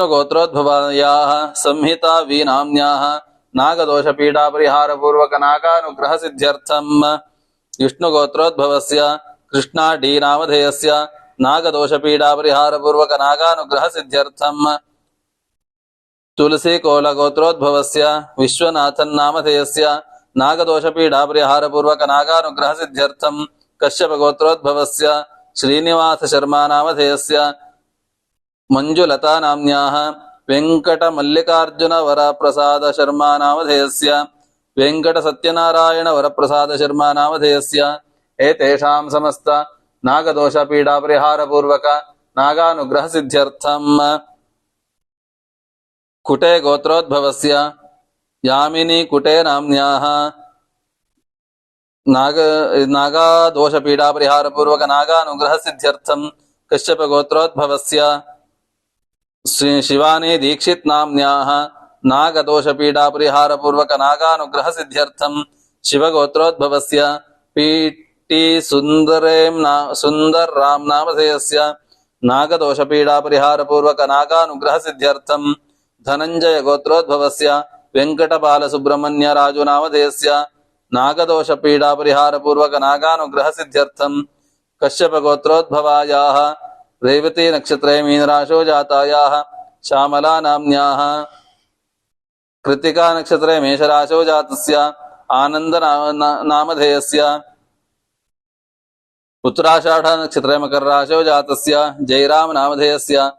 गोत्रोद्भवायाः संहिता वीनाम्न्याः नागदोषपीडापरिहारपूर्वकनागानुग्रहसिद्ध्यर्थम् विष्णुगोत्रोद्भवस्य Krishna D नामधेयस्य नागदोषपीडापरिहारपूर्वकनागानुग्रहसिद्ध्यर्थम् तुलसीकोलगोत्रोद्भवस्य विश्वनाथन्नामधेयस्य नागदोषपीडापरिहारपूर्वकनागानुग्रहसिद्ध्यर्थम् कश्यपगोत्रोद्भवस्य श्रीनिवासशर्मानामधेयस्य Manjulata नाम्न्याः वेङ्कटमल्लिकार्जुनवरप्रसादशर्मानामधेयस्य वेङ्कटसत्यनारायणवरप्रसादशर्मानामधेयस्य एतेषां समस्त नागदोषपीडापरिहारपूर्वक नागानुग्रहसिद्ध्यर्थम् कुटे गोत्रोद्भवस्य यामिनी कुटे नाम्न्याः नागादोषपीडापरिहारपूर्वक नागानुग्रहसिद्ध्यर्थम् कश्यपगोत्रोद्भवस्य शिवानी दीक्षित नाम्न्याः नागदोषपीडापरिहारपूर्वक नागानुग्रहसिद्ध्यर्थम् शिवगोत्रोद्भवस्य पीटी सुंदर राम नामधेयस्य नागदोषपीडापरिहारपूर्वक नागानुग्रहसिद्ध्यर्थम् धनंजय गोत्रोद्भवस्य वेङ्कटबालसुब्रह्मण्य राजु नामधेयस्य नागदोषपीडापरिहारपूर्वक नागानुग्रहसिद्ध्यर्थम् कश्यपगोत्रोद्भवायाः रेवती नक्षत्रे मीनराशो जातायाः श्यामला नाम्न्याः कृत्तिका नक्षत्रे मेषराशो जातस्य आनंद नामधेयस्य उत्तराषाढ़ नक्षत्रे मकर राशो जातस्य जयराम नामधेयस्य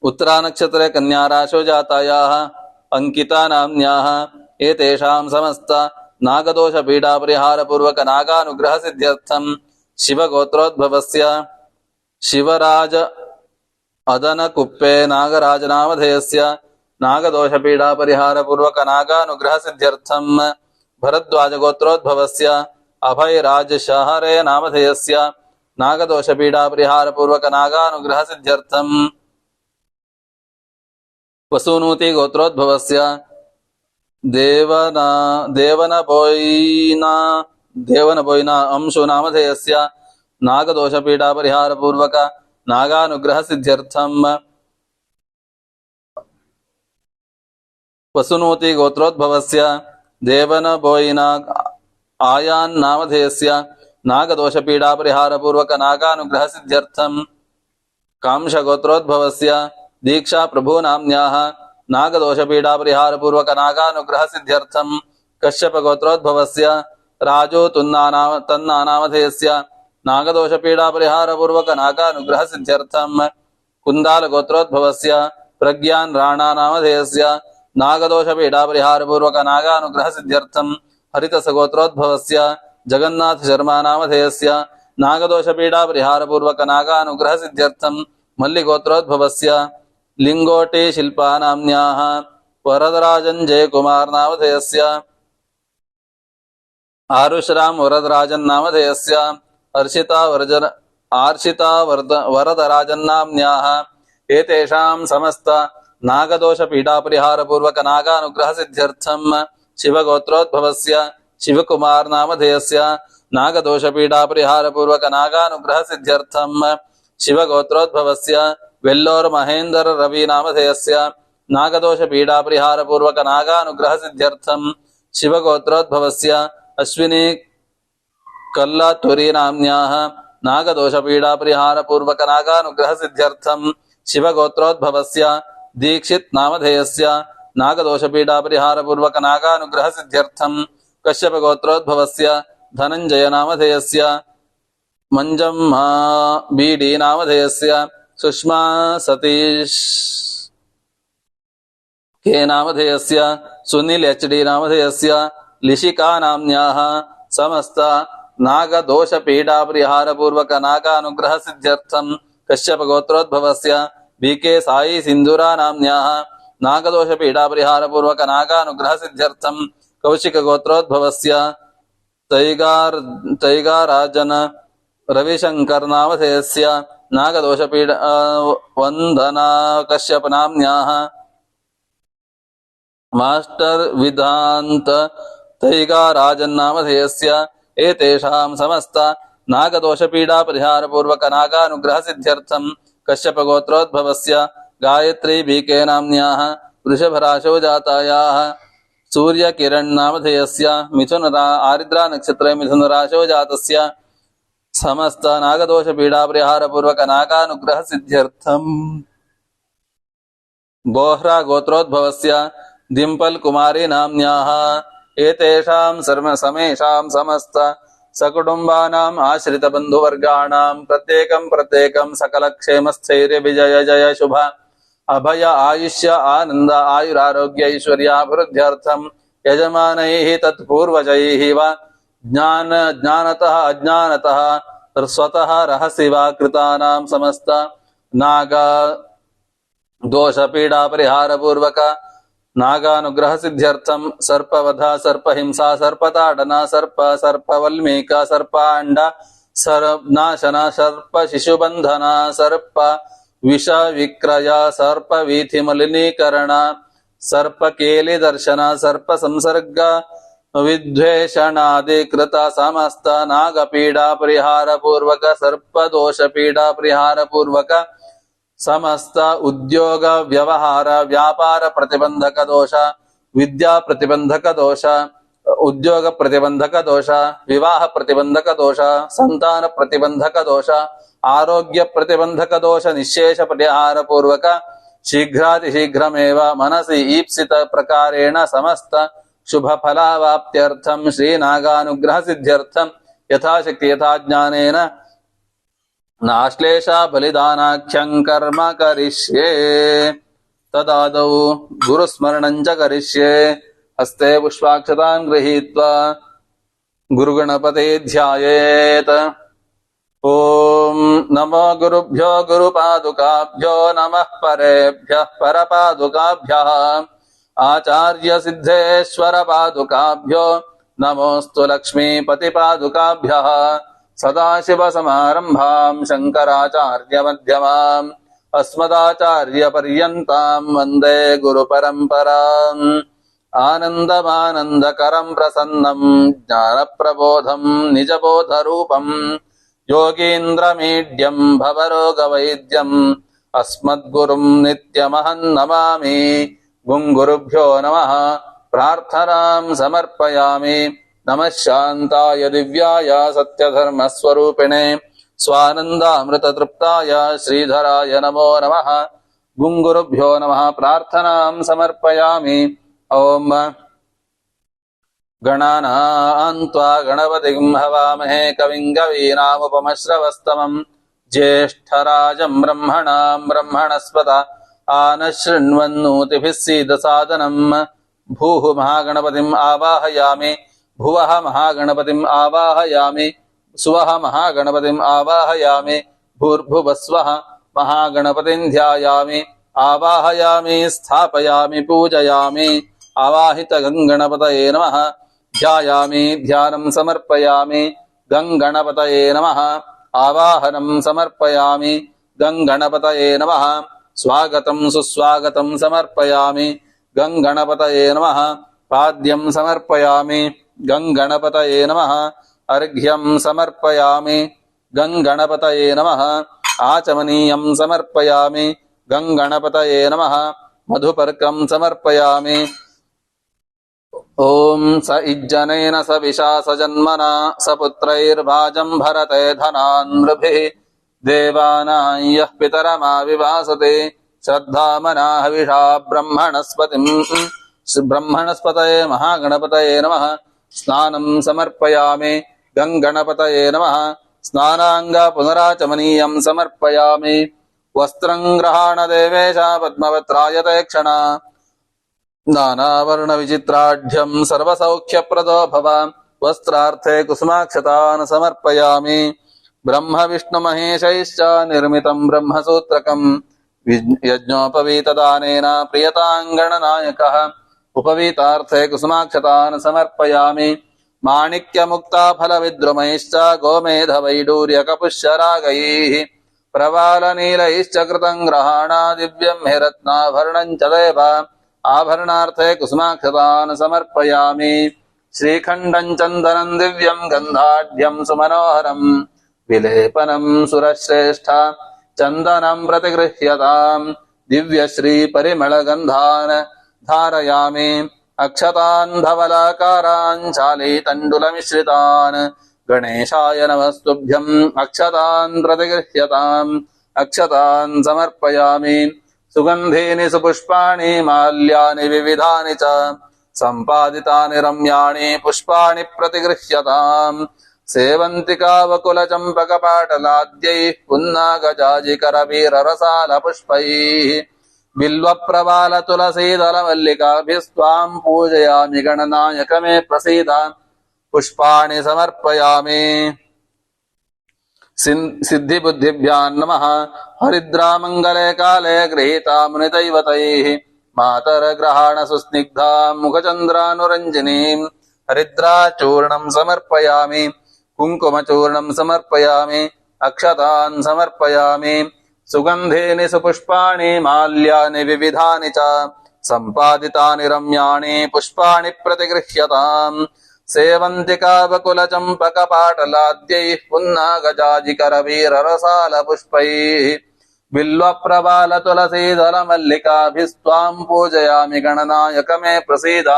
उत्तरा नक्षत्रे कन्या राशो जातायाः अंकिता नाम्न्याः एतेषां समस्त नागदोषपीडापरिहारपूर्वक नागानुग्रहसिद्ध्यर्थम् शिवगोत्रोद्भवस्य शिवराज अदनकुप्पे नागराजनामधेयस्य नागदोषपीडापरिहारपूर्वक नागानुग्रहसिद्ध्यर्थम् भरद्वाजगोत्रोद्भवस्य अभयराज शहरे नामधेयस्य नागदोषपीडापरिहारपूर्वक नागानुग्रहसिद्ध्यर्थम् वसुनूति गोत्रोद्भवस्य देवनबोयिना अंशु नामधेयस्य नागदोषपीडापरिहारपूर्वक नागानुग्रहसिद्ध्यर्थम् वसुनूति गोत्रोद्भवस्य देवनबोयिना आयान् नामधेयस्य नागदोषपीडापरिहारपूर्वक नागानुग्रहसिद्ध्यर्थम् कांशगोत्रोद्भवस्य दीक्षा प्रभु नाम्न्याः नागदोषपीडापरिहारपूर्वक नागानुग्रहसिद्ध्यर्थम् कश्यपगोत्रोद्भवस्य राजो तन्नानामधेयस्य नागदोषपीडापरिहारपूर्वक नागानुग्रहसिद्ध्यर्थम् कुन्दालगोत्रोद्भवस्य प्रज्ञान राणा नामधेयस्य नागदोषपीडापरिहारपूर्वक नागानुग्रहसिद्ध्यर्थम् हरितसगोत्रोद्भवस्य जगन्नाथ शर्मा नामधेयस्य नागदोषपीडापरिहारपूर्वक नागानुग्रहसिद्ध्यर्थम् मल्लिगोत्रोद्भवस्य लिंगोटी शिल्पा नाम्न्याः वरदराजन जयकुमार नामधेयस्य आरुषराम वरदराजन नामधेयस्य वरदराजन नाम्न्याः एतेषां समस्त नागदोषपीडापरिहारपूर्वक नागानुग्रहसिद्ध्यर्थम् शिवगोत्रोद्भवस्य शिवकुमार नामधेयस्य नागदोषपीडापरिहारपूर्वक नागानुग्रहसिद्ध्यर्थम् शिवगोत्रोद्भवस्य वेल्लोर महेंद्र रवि नामधेयस्य नागदोषपीडापरिहारपूर्वक नागानुग्रहसिद्ध्यर्थम् शिवगोत्रोद्भवस्य अश्विनी कल्लातुरी नाम्न्याः नागदोषपीडापरिहारपूर्वक नागानुग्रहसिद्ध्यर्थम् शिवगोत्रोद्भवस्य दीक्षित नामधेयस्य नागदोषपीडापरिहारपूर्वक नागानुग्रहसिद्ध्यर्थम् कश्यपगोत्रोद्भवस्य धनंजय नामधेयस्य मंजम्मा बीडी नामधेयस्य सुषमा सतीश के नामधेयस्य सुनील एचडी नामधेयस्य लिशिका नाम्न्याः समस्त नागदोषपीडापरिहारपूर्वक नागानुग्रहसिद्ध्यर्थम् कश्यपगोत्रोद्भवस्य बीके साई सिंधुरा नाम्न्याः नागदोषपीडापरिहारपूर्वक नागानुग्रहसिद्ध्यर्थम् कौशिकगोत्रोद्भवस्य तैगाराजन रविशंकर नामधेयस्य नागदोषपीड वंदना कश्यप नाम्न्याः मास्टर विधांत तैगाराजन नामधेयस्य एतेषां समस्त नागदोषपीडापरिहारपूर्वक नागानुग्रहसिद्ध्यर्थम् कश्यपगोत्रोद्भवस्य गायत्री बीके नाम्न्याः वृषभराशौ जातायाः सूर्यकिरण्नामधेयस्य आरिद्रा नक्षत्रे मिथुनराशौ जातस्य समस्त नागदोष पीडापरिहारपूर्वक नागानुग्रह सिद्ध्यर्थम् बोह्रा गोत्रोद्भवस्य डिम्पल कुमारी नाम्न्याः एतेषां समेषां समस्त सकुटुम्बानाम् आश्रित बन्धुवर्गाणां प्रत्येकं सकलक्षेमस्थैर्य विजय जय शुभ अभय आयुष्य आनंद आयुरारोग्य ऐश्वर्याभिवृद्ध्यर्थं यजमानैः तत्पूर्वजैः वा ज्ञानतः अज्ञानतः स्वतः रहसि वा कृतानां समस्त नाग दोष पीडा परिहार पूर्वक नागानुग्रह सिद्ध्यर्थं सर्पवध सर्पहिंसा सर्पताडना सर्पवल्मीक सर्पांड सर्पनाशन सर्प शिशुबंधना सर्प विष विक्रय सर्प वीथि मलिनीकरण सर्प केली दर्शन सर्प संसर्ग विद्वेषणादिकृत समस्त नाग पीडा परिहार पूर्वक सर्प दोष पीडा परिहार पूर्वक समस्त उद्योग व्यवहार व्यापार प्रतिबंधक दोष विद्या प्रतिबंधक दोष उद्योग प्रतिबंधक दोष विवाह प्रतिबंधक दोष संतान प्रतिबंधक दोष आरोग्य प्रतिबंधक दोष निशेष परिहार पूर्वक शीघ्रातिशीघ्रमेव मनसि ईप्सित प्रकारेण समस्त शुभ फलावाप्त्यर्थं श्रीनागानुग्रह सिद्ध्यर्थं यथाशक्ति यथा ज्ञानेन नाश्लेषा बलिदानाख्यं कर्म करिष्ये तदादौ गुरुस्मरणं च करिष्ये हस्ते पुष्पाक्षतां गृहीत्वा गुरुगणपते ध्यायेत् ओम नमो गुरुभ्यो गुरुपादुकाभ्यो नमः परेभ्यः परपादुकाभ्यः आचार्य सिद्धेश्वर पादुकाभ्यो नमोस्तु लक्ष्मीपति पादुकाभ्यः सदाशिव समारंभां शंकराचार्य मध्यमाम् अस्मदाचार्य पर्यन्तां वन्दे गुरु परम्पराम् आनन्दमानन्दकरं प्रसन्नं ज्ञानप्रबोधं निजबोधरूपं योगीन्द्रमीड्यं भवरोगवैद्यम् अस्मद्गुरुं नित्यमहं नमामि गुरुभ्यो नमः प्रार्थनां समर्पयामि नमः शान्ताय दिव्याय सत्यधर्मस्वरूपिणे स्वानन्दामृततृप्ताय श्रीधराय नमो नमः गुरुभ्यो नमः प्रार्थनां समर्पयामि ओम गणानां त्वा गणपतिं हवामहे कविं कवीनामुपमश्रवस्तमं ज्येष्ठराजं ब्रह्मणां ब्रह्मणस्पत आनशृण्वन्नोतिभिः सीदसादनं भूः महागणपतिम् आवाहयामि भुवः महागणपतिम् आवाहयामि सुवः महागणपतिम् आवाहयामि भूर्भुवस्वः महागणपतिं ध्यायामि आवाहयामि स्थापयामि पूजयामि आवाहित गंगणपतये नमः ध्यायामि ध्यानं समर्पयामि गंगणपतये नमः आवाहनं समर्पयामि गंगणपतये नमः स्वागतं सुस्वागतं समर्पयामि गंगणपतये नमः पाद्यं समर्पयामि गंगणपतये नमः अर्घ्यं समर्पयामि गंगणपतये नमः आचमनीयं समर्पयामि गंगणपतये नमः मधुपर्कं समर्पयामि ओम स इज्जनेन स विशा स जन्मना स पुत्रैर्भाजं भरते धनानृभिः देवानां यः पितरमाविवासते श्रद्धामना हविषा ब्रह्मणस्पतये महागणपतये नमः स्नानं समर्पयामि गंगणपतये नमः स्नानांग पुनराचमनीयं समर्पयामि वस्त्रं ग्रहाण देवेश पद्मवत्रायते क्षणा नानावर्ण विचित्राढ्यं सर्वसौख्यप्रदो भव वस्त्रार्थे कुसुमाक्षतान् समर्पयामि ब्रह्म विष्णु महेशैश्च निर्मितं ब्रह्मसूत्रकं यज्ञोपवीतदानेन प्रियताङ्गणनायकः उपवीतार्थे कुसुमाक्षतान् समर्पयामि माणिक्यमुक्ताफलविद्रुमैश्च गोमेधवैडूर्यकपुष्यरागैः प्रवालनीलैश्च कृतं ग्रहाणा दिव्यं हि रत्नाभरणं च देव आभरणार्थे कुसुमाक्षतान् समर्पयामि श्रीखण्डं चन्दनं दिव्यं गन्धाढ्यं सुमनोहरं विलेपनं सुरश्रेष्ठ चन्दनं प्रतिगृह्यताम् दिव्यश्री परिमलगन्धान् धारयामि अक्षतान् धवलाकारान् चालीतण्डुलमिश्रितान् गणेशाय नमस्तुभ्यम् अक्षतान् प्रतिगृह्यताम् अक्षतान् समर्पयामि सुगन्धीनि सुपुष्पाणि माल्यानि विविधानि च सम्पादितानि रम्याणि पुष्पाणि प्रतिगृह्यताम् सेवन्तिकावकुलचम्पकपाटलाद्यैः पुन्नागजाजिकरवीररसालपुष्पैः बिल्वप्रवालतुलसीदलमल्लिकाभिस्त्वाम् पूजयामि गणनायक मे प्रसीद पुष्पाणि समर्पयामि सिद्धिबुद्धिभ्याम् नमः हरिद्रामङ्गले काले गृहीता मुनिदैवतैः मातरग्रहाण सुस्निग्धा मुखचन्द्रानुरञ्जनीम् हरिद्राचूर्णम् समर्पयामि कुङ्कुमचूर्णम् समर्पयामि अक्षतान् समर्पयामि सुगन्धीनि सुपुष्पाणि माल्यानि विविधानि च सम्पादितानि रम्याणि पुष्पाणि प्रतिगृह्यताम् सेवन्तिकावकुलचम्पकपाटलाद्यैः पुन्नागजाजिकरवीररसालपुष्पैः बिल्वप्रवालतुलसीदलमल्लिकाभिस्त्वाम् पूजयामि गणनायक मे प्रसीद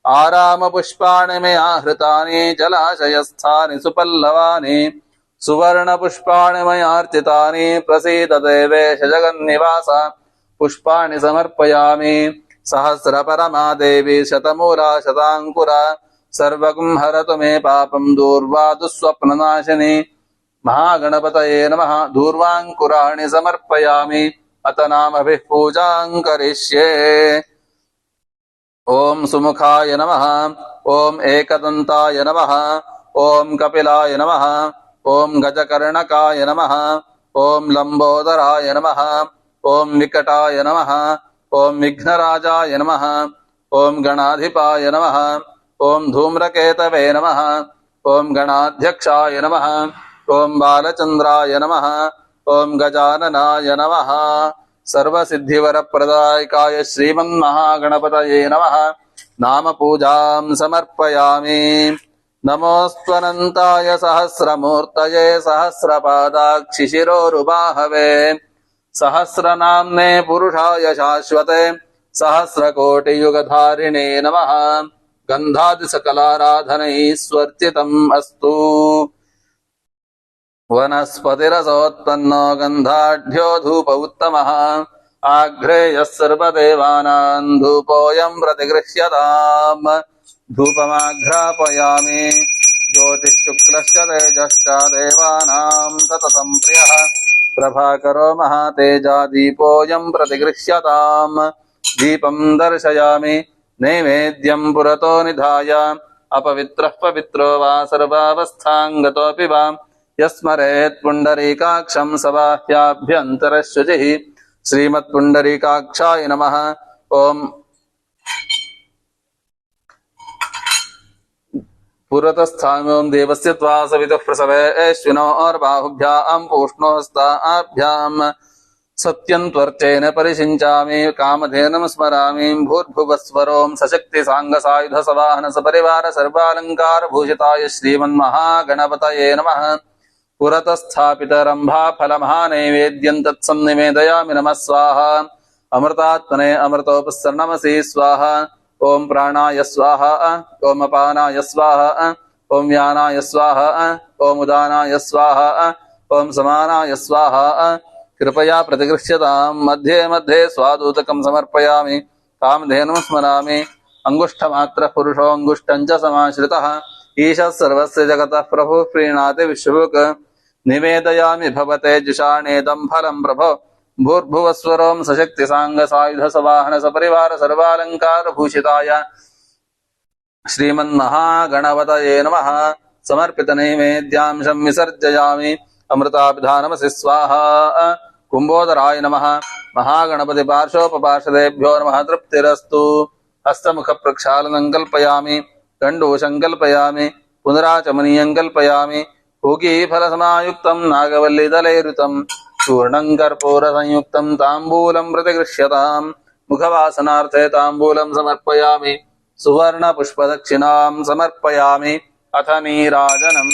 आरामपुष्पाणि मया हृतानि जलाशयस्थानि सुपल्लवानि सुवर्णपुष्पाणि मयार्चितानि प्रसीद देवेश जगन्निवास पुष्पाणि समर्पयामि सहस्रपरमा देवी शतमूला शताङ्कुरा सर्वगुं हरतु मे पापं दूर्वा दुःस्वप्ननाशिनी महागणपतये नमः दूर्वाङ्कुराणि समर्पयामि अत नामभिः पूजां करिष्ये ॐ सुमुखाय नमः ॐ एकदन्ताय नमः ॐ कपिलाय नमः ॐ गजकर्णकाय नमः ॐ लम्बोदराय नमः ॐ विकटाय नमः ॐ विघ्नराजाय नमः ॐ गणाधिपाय नमः ॐ धूम्रकेतवे नमः ॐ गणाध्यक्षाय नमः ॐ बालचन्द्राय नमः ॐ गजाननाय नमः सर्वसिद्धिवरप्रदायकाय श्रीमन्महागणपतये नमः नामपूजां समर्पयामि नमोऽस्त्वनन्ताय सहस्रमूर्तये सहस्रपादाक्षिशिरोरुबाहवे सहस्रनाम्ने पुरुषाय शाश्वते सहस्रकोटियुगधारिणे नमः गन्धादिसकलाराधनैः स्वर्चितम् अस्तु वनस्पतिरसोत्पन्नो गन्धाढ्यो धूप उत्तमः आघ्रेयः सर्वदेवानां धूपोऽयं प्रतिगृह्यताम् धूपमाघ्रापयामि ज्योतिःशुक्लश्च तेजश्च देवानां सततं प्रियः प्रभाकरो महातेजा दीपोऽयं प्रतिगृह्यताम् दीपं दर्शयामि नैवेद्यं पुरतो निधाय अपवित्रः पवित्रो वा सर्वावस्थां गतोऽपि वा यस्मरेत् पुण्डरीकाक्षं सबाह्याभ्यन्तरशुचिः श्रीमत्पुण्डरीकाक्षाय नमः ॐ पुरतस्थामों देवस्य त्वा सवितुः प्रसवे अश्विनोर्बाहुभ्यां पूष्णोस्ताभ्यां सत्यं त्वर्चेन परिषिञ्चामि कामधेनुं स्मरामि भूर्भुवस्वरों सशक्तिसाङ्गसायुध सवाहन सपरिवार सर्वालङ्कारभूषिताय श्रीमन्महागणपतये नमः पुरतस्थापितरम्भा फलमहानैवेद्यं तत्सन्निवेदयामि नमः स्वाहा अमृतात्मने अमृतोपसर्णमसि स्वाहा ॐ प्राणाय स्वाहा ॐ अपानाय स्वाहा ॐ व्यानाय स्वाहा ॐ उदानाय स्वाहा ॐ समानाय स्वाहा कृपया प्रतिगृह्यतां मध्ये मध्ये स्वादूतकं समर्पयामि कामधेनुं स्मरामि अङ्गुष्ठमात्रः पुरुषो अङ्गुष्ठं च समाश्रितः ईशः सर्वस्य जगतः प्रभुः प्रीणाति विश्वभुक् निवेदयामि भवते जुषाणेदं फलं प्रभो भूर्भुवस्वरों सशक्तिसाङ्गसायुध सवाहन सपरिवार सर्वालङ्कारभूषिताय श्रीमन्महागणपतये नमः समर्पितनैवेद्यांशं विसर्जयामि अमृताभिधानमसि स्वाहा कुम्भोदराय नमः महागणपतिपार्श्वोपपार्षदेभ्यो नमः तृप्तिरस्तु हस्तमुखप्रक्षालनं कल्पयामि गण्डूशं कल्पयामि पुनराचमनीयं कल्पयामि पूगीफलसमायुक्तं नागवल्लीदलैरुतं चूर्णं कर्पूरसंयुक्तं ताम्बूलं प्रतिगृह्यताम् मुखवासनार्थे ताम्बूलं समर्पयामि सुवर्णपुष्पदक्षिणां समर्पयामि अथ नीराजनम्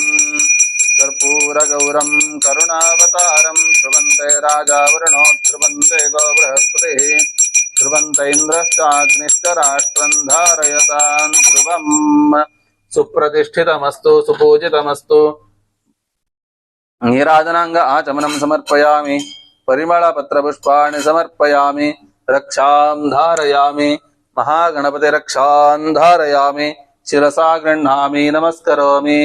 कर्पूरगौरं करुणावतारं ध्रुवन्ते राजा वरुणो ध्रुवन्ते गो बृहस्पतिः ध्रुवन्त इन्द्रश्चाग्निश्च राष्ट्रं धारयतां ध्रुवम् सुप्रतिष्ठितमस्तु सुपूजितमस्तु नीराजनांग आचमनं समर्पयामि परिमलपत्रपुष्पाणि समर्पयामि रक्षां धारयामि महागणपति रक्षां धारयामि शिरसा गृह्णामि नमस्करोमि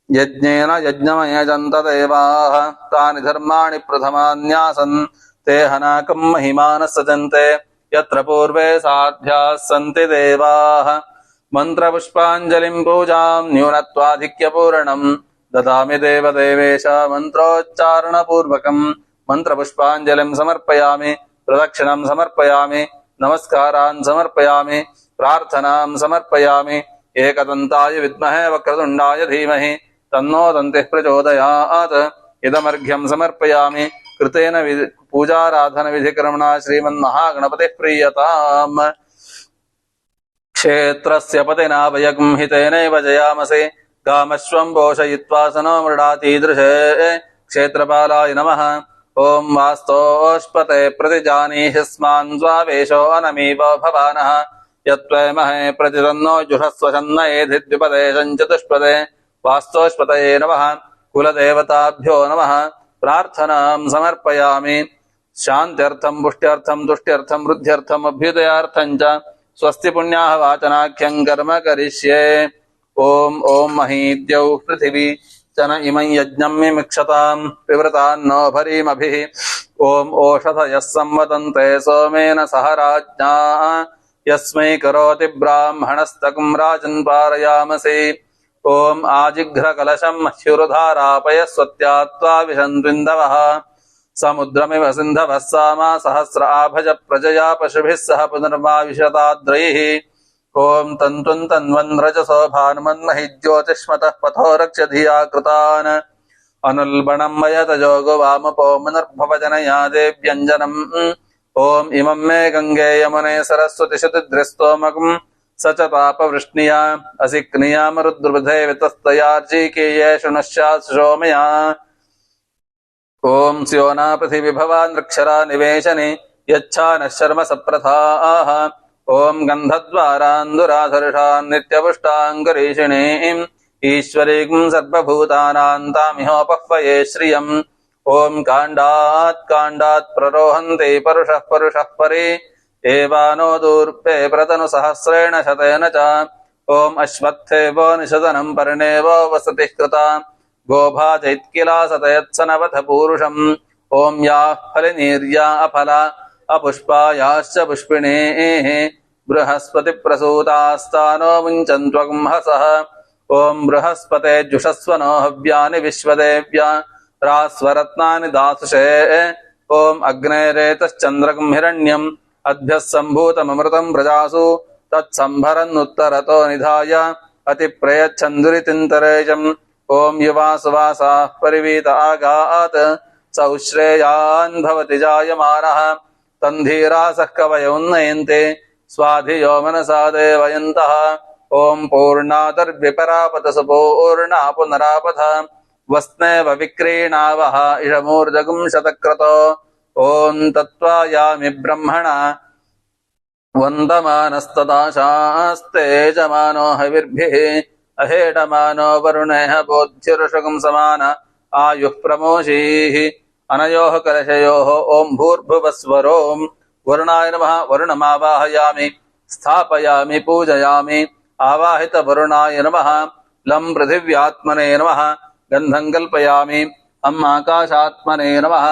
यज्ञेन यज्ञमयजन्त देवाः तानि धर्माणि प्रथमान्यासन् ते हनाकं महिमानः सजन्ते यत्र पूर्वे साध्याः सन्ति देवाः मन्त्रपुष्पाञ्जलिं पूजां न्यूनत्वाधिक्यपूरणम् ददामि देवदेवेश मन्त्रोच्चारणपूर्वकं मन्त्रपुष्पाञ्जलिं समर्पयामि प्रदक्षिणं समर्पयामि नमस्कारान् समर्पयामि प्रार्थनां समर्पयामि एकदन्ताय विद्महे वक्रतुण्डाय धीमहि तन्नो दन्तिः प्रचोदयात् इदमर्घ्यं समर्पयामि कृतेन पूजाराधनविधिकर्मणा श्रीमन्महागणपतिः प्रीयताम् क्षेत्रस्य पतिना वयं हितेनैव जयामसे गामश्वं पोषयित्वा सनो मृडातीदृशे क्षेत्रपालाय नमः ॐ वास्तोष्पते प्रतिजानीहिस्मान् स्वावेशो अनमीव भवानः यत्त्वमहे प्रतितन्नो जुषस्वशन्न एधिद्विपदेशं चतुष्पदे वास्तोष्पतये नमः कुलदेवताभ्यो नमः प्रार्थनां समर्पयामि शान्त्यर्थं पुष्ट्यर्थं तुष्ट्यर्थं वृद्ध्यर्थं अभ्युदयार्थं च स्वस्ति पुण्याः वाचनाख्यं कर्म करिष्ये ॐ महीद्यौ पृथिवी च न इमं यज्ञं मिमिक्षतां विवृतान्नो भरीमभिः ॐ ओषधयः संवदन्ते सोमेन सह राज्ञा यस्मै करोति ब्राह्मणस्तकं राजन् पारयामसि ॐ आजिघ्रकलशं मह्युरुधारापयस्वत्यात्वा विशन्त्विन्दवः समुद्रमिव सिन्धवः सामा सहस्र आभज प्रजया पशुभिः सह पुनर्माविशताद्रैः ॐ तन्त्वं तन्वन् रजसो भानुमन्महि ज्योतिष्मतः पथो रक्ष्य धिया कृतान् अनुल्बणं मयतजोगो वामपो मुनिर्भवजनया देव्यञ्जनम् ॐ इमं मे गङ्गे यमुने सरस्वति शुतिद्रिस्तोमकं स च तापवृष्णिया असिक्नियामरुद्रुवधे वितस्तयार्जीकीये शृणुष्याशो मया ॐ स्योना पृथिविभवा नृक्षरा निवेशने यच्छा नः शर्म सप्रथाः ॐ गन्धद्वारान्दुराधर्षान् नित्यपुष्टाङ्गरीषिणीम् ईश्वरीं सर्वभूतानां तामिहोपह्वये श्रियम् ॐ काण्डात् प्ररोहन्ते परुषः परे एवानो दूर्पे प्रतनु सहस्रेण शतेन च ॐ अश्वत्थेवो निषदनं पर्णेवो वसतिः कृता गोभाजैत्किलासतयत्सनवथ पूरुषम् ॐ याः फलिनीर्या अफला अपुष्पायाश्च पुष्पिणेः बृहस्पतिप्रसूतास्तानो मुञ्चन्त्वगुंहसः ॐ बृहस्पते जुषस्वनो हव्यानि विश्वदेव्या रास्वरत्नानि दासुषे ॐ अग्नेरेतश्चन्द्रकं हिरण्यम् अद्भ्यः सम्भूतममृतं प्रजासु तत्सम्भरन्नुत्तरतो निधाय अतिप्रयच्छन्दुरितिन्तरेजम् ॐ युवासुवासाः परिवीत आगात् सौश्रेयान् भवति जायमानः तन्धीरासः कवयो उन्नयन्ते स्वाधियो मनसा देवयन्तः ॐ पूर्णादर्विपरापतसुपूर्णा पुनरापथ वस्नेव विक्रीणावः इषमूर्जगुं शतक्रतो ॐ तत्त्वायामि ब्रह्मणा वन्दमानस्तदाशास्ते यजमानो हविर्भिः अहेडमानो वरुणेः बोध्यऋषगं समान आयुः प्रमोषीः अनयोः कलशयोः ॐ भूर्भुवस्वरों वरुणाय नमः वरुणमावाहयामि स्थापयामि पूजयामि आवाहितवरुणाय नमः लं पृथिव्यात्मने नमः गन्धं कल्पयामि अम् आकाशात्मने नमः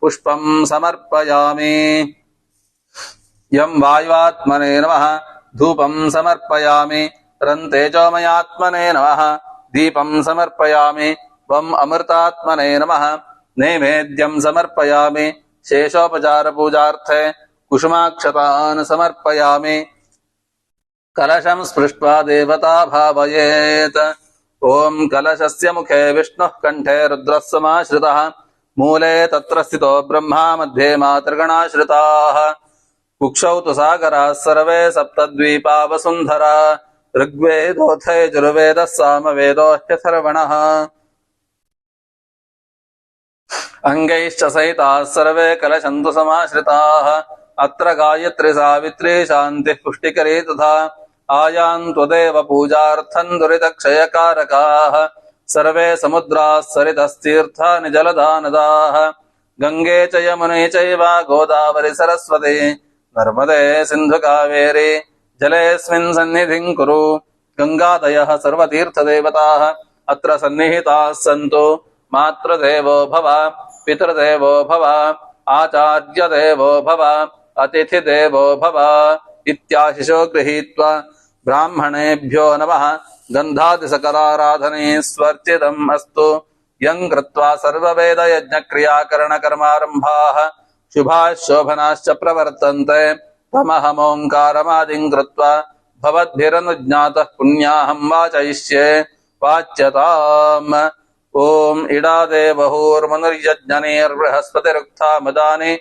पुष्पं समर्पयामि यं वायुवात्मने नमः धूपं समर्पयामि रं तेजोमयात्मने नमः दीपं समर्पयामि वं अमृतात्मने नमः नैवेद्यं समर्पयामि शेषोपचारपूजार्थे कुसुमाक्षतान् समर्पयामि कलशं स्पृष्ट्वा देवता भावयेत् ॐ कलशस्य मुखे विष्णुः कंठे रुद्रः समाश्रितः मूले तत्र स्थितो ब्रह्मा मध्ये मातृगणाश्रिताः कुक्षौ तु सागराः सर्वे सप्तद्वीपा वसुन्धरा ऋग्वेदोऽथ यजुर्वेदः सामवेदो ह्यथर्वणः अंगैश्च सहिताः सर्वे कलशन्तु समाश्रिताः अत्र गायत्री सावित्री शान्तिः पुष्टिकरी तथा आयान्त्वदेव पूजार्थम् दुरितक्षयकारकाः सर्वे समुद्राः सरितस्तीर्थानि जलधा नदाः गंगे च यमुने चैव गोदावरी सरस्वती नर्मदे सिन्धु कावेरी जलेऽस्मिन् सन्निधिं कुरु गंगादयः सर्वतीर्थदेवताः अत्र सन्निहिताः सन्तु मातृदेवो भव पितृदेवो भव आचार्यदेवो भव अतिथिदेवो भव इत्याशिषो गृहीत्वा ब्राह्मणेभ्यो नमः गन्धादिसकलाराधने स्वर्चितम् अस्तु यं कृत्वा सर्ववेदयज्ञक्रियाकरणकर्मारम्भाः शुभाः शोभनाश्च प्रवर्तन्ते तमहमोङ्कारमादिं कृत्वा भवद्भिरनुज्ञातः पुण्याहं वाचयिष्ये वाच्यताम् ॐ इडादेवहुर्मनुर्यज्ञनेर्बृहस्पतिरुक्था मदानि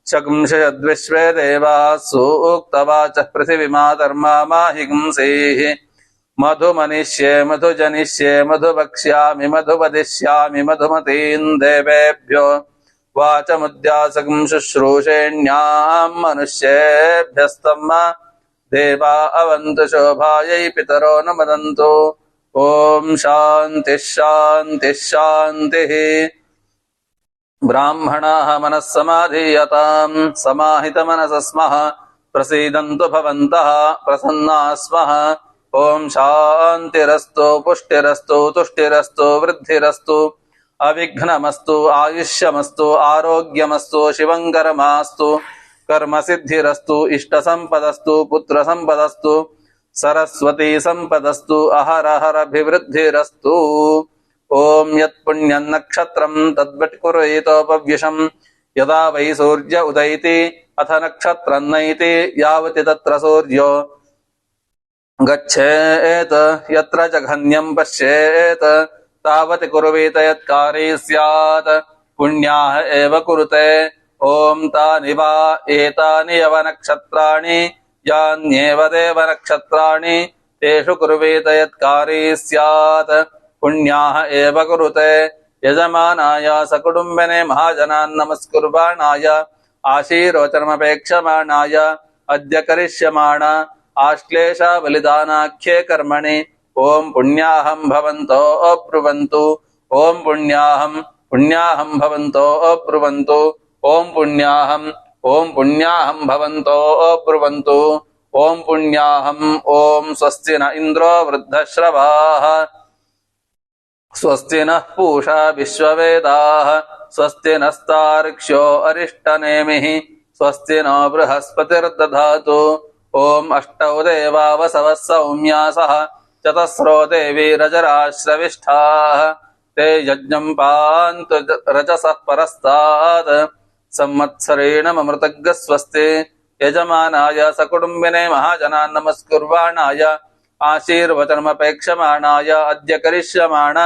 शगुंशयद्विश्वे देवाः सूक्तवाचः पृथिवीमातर्मा माहिंसेः मधुमनिष्ये मधुजनिष्ये मधुवक्ष्यामि मधुवदिष्यामि मधुमतीन् देवेभ्यो वाचमुद्यासकं शुश्रूषेण्याम् मनुष्येभ्यस्तम् देवा अवन्तु शोभायै पितरो न मदन्तु ॐ शान्तिः शान्तिः शान्तिः ब्राह्मणाः मनः समाधीयताम् समाहितमनसः स्मः प्रसीदन्तु भवन्तः प्रसन्नाः स्मः ॐ शान्तिरस्तु पुष्टिरस्तु तुष्टिरस्तु वृद्धिरस्तु अविघ्नमस्तु आयुष्यमस्तु आरोग्यमस्तु शिवङ्करमास्तु कर्मसिद्धिरस्तु इष्टसम्पदस्तु पुत्रसम्पदस्तु सरस्वती सम्पदस्तु अहरहरभिवृद्धिरस्तु ॐ यत्पुण्यं नक्षत्रं तद्वत् कुर्वैतोपव्यशं यदा वै सूर्य उदयति अथ नक्षत्रं नयति यावति तत्र सूर्यो गच्छेत् यत्र जघन्यं पश्येत् तावत् कुर्वीत यत्कारी स्यात् पुण्याः एव कुरुते ॐ तानि वा एतानि यव नक्षत्राणि यान्येव देव नक्षत्राणि तेषु कुर्वीत यत्कारी स्यात् पुण्याः एव कुरुते यजमानाय सकुटुम्बिने महाजनान् नमस्कुर्वाणाय आशीर्वचनमपेक्षमाणाय अद्य करिष्यमाण आश्लेषा बलिदानाख्ये कर्मणि ॐ पुण्याहं भवन्तो अब्रुवन्तु ॐ पुण्याहं भवन्तो अब्रुवन्तु ॐ पुण्याहं भवन्तो अब्रुवन्तु ॐ पुण्याहं ॐ स्वस्ति न इन्द्रो वृद्धश्रवाः स्वस्ति नः पूषा विश्ववेदाः स्वस्ति नस्तार्क्ष्यो अरिष्टनेमिः स्वस्ति नो बृहस्पतिर्दधातु ॐ अष्टौ देवा वसवः सौम्यासः चतस्रो देवीरजराश्रविष्ठाः ते यज्ञं पान्तु रजसः परस्तात् संवत्सरेण ममृतज्ञः स्वस्ति यजमानाय सकुटुम्बिने महाजनान् नमस्कुर्वाणाय आशीर्वचनमपेक्षमाणाय अद्य करिष्यमाण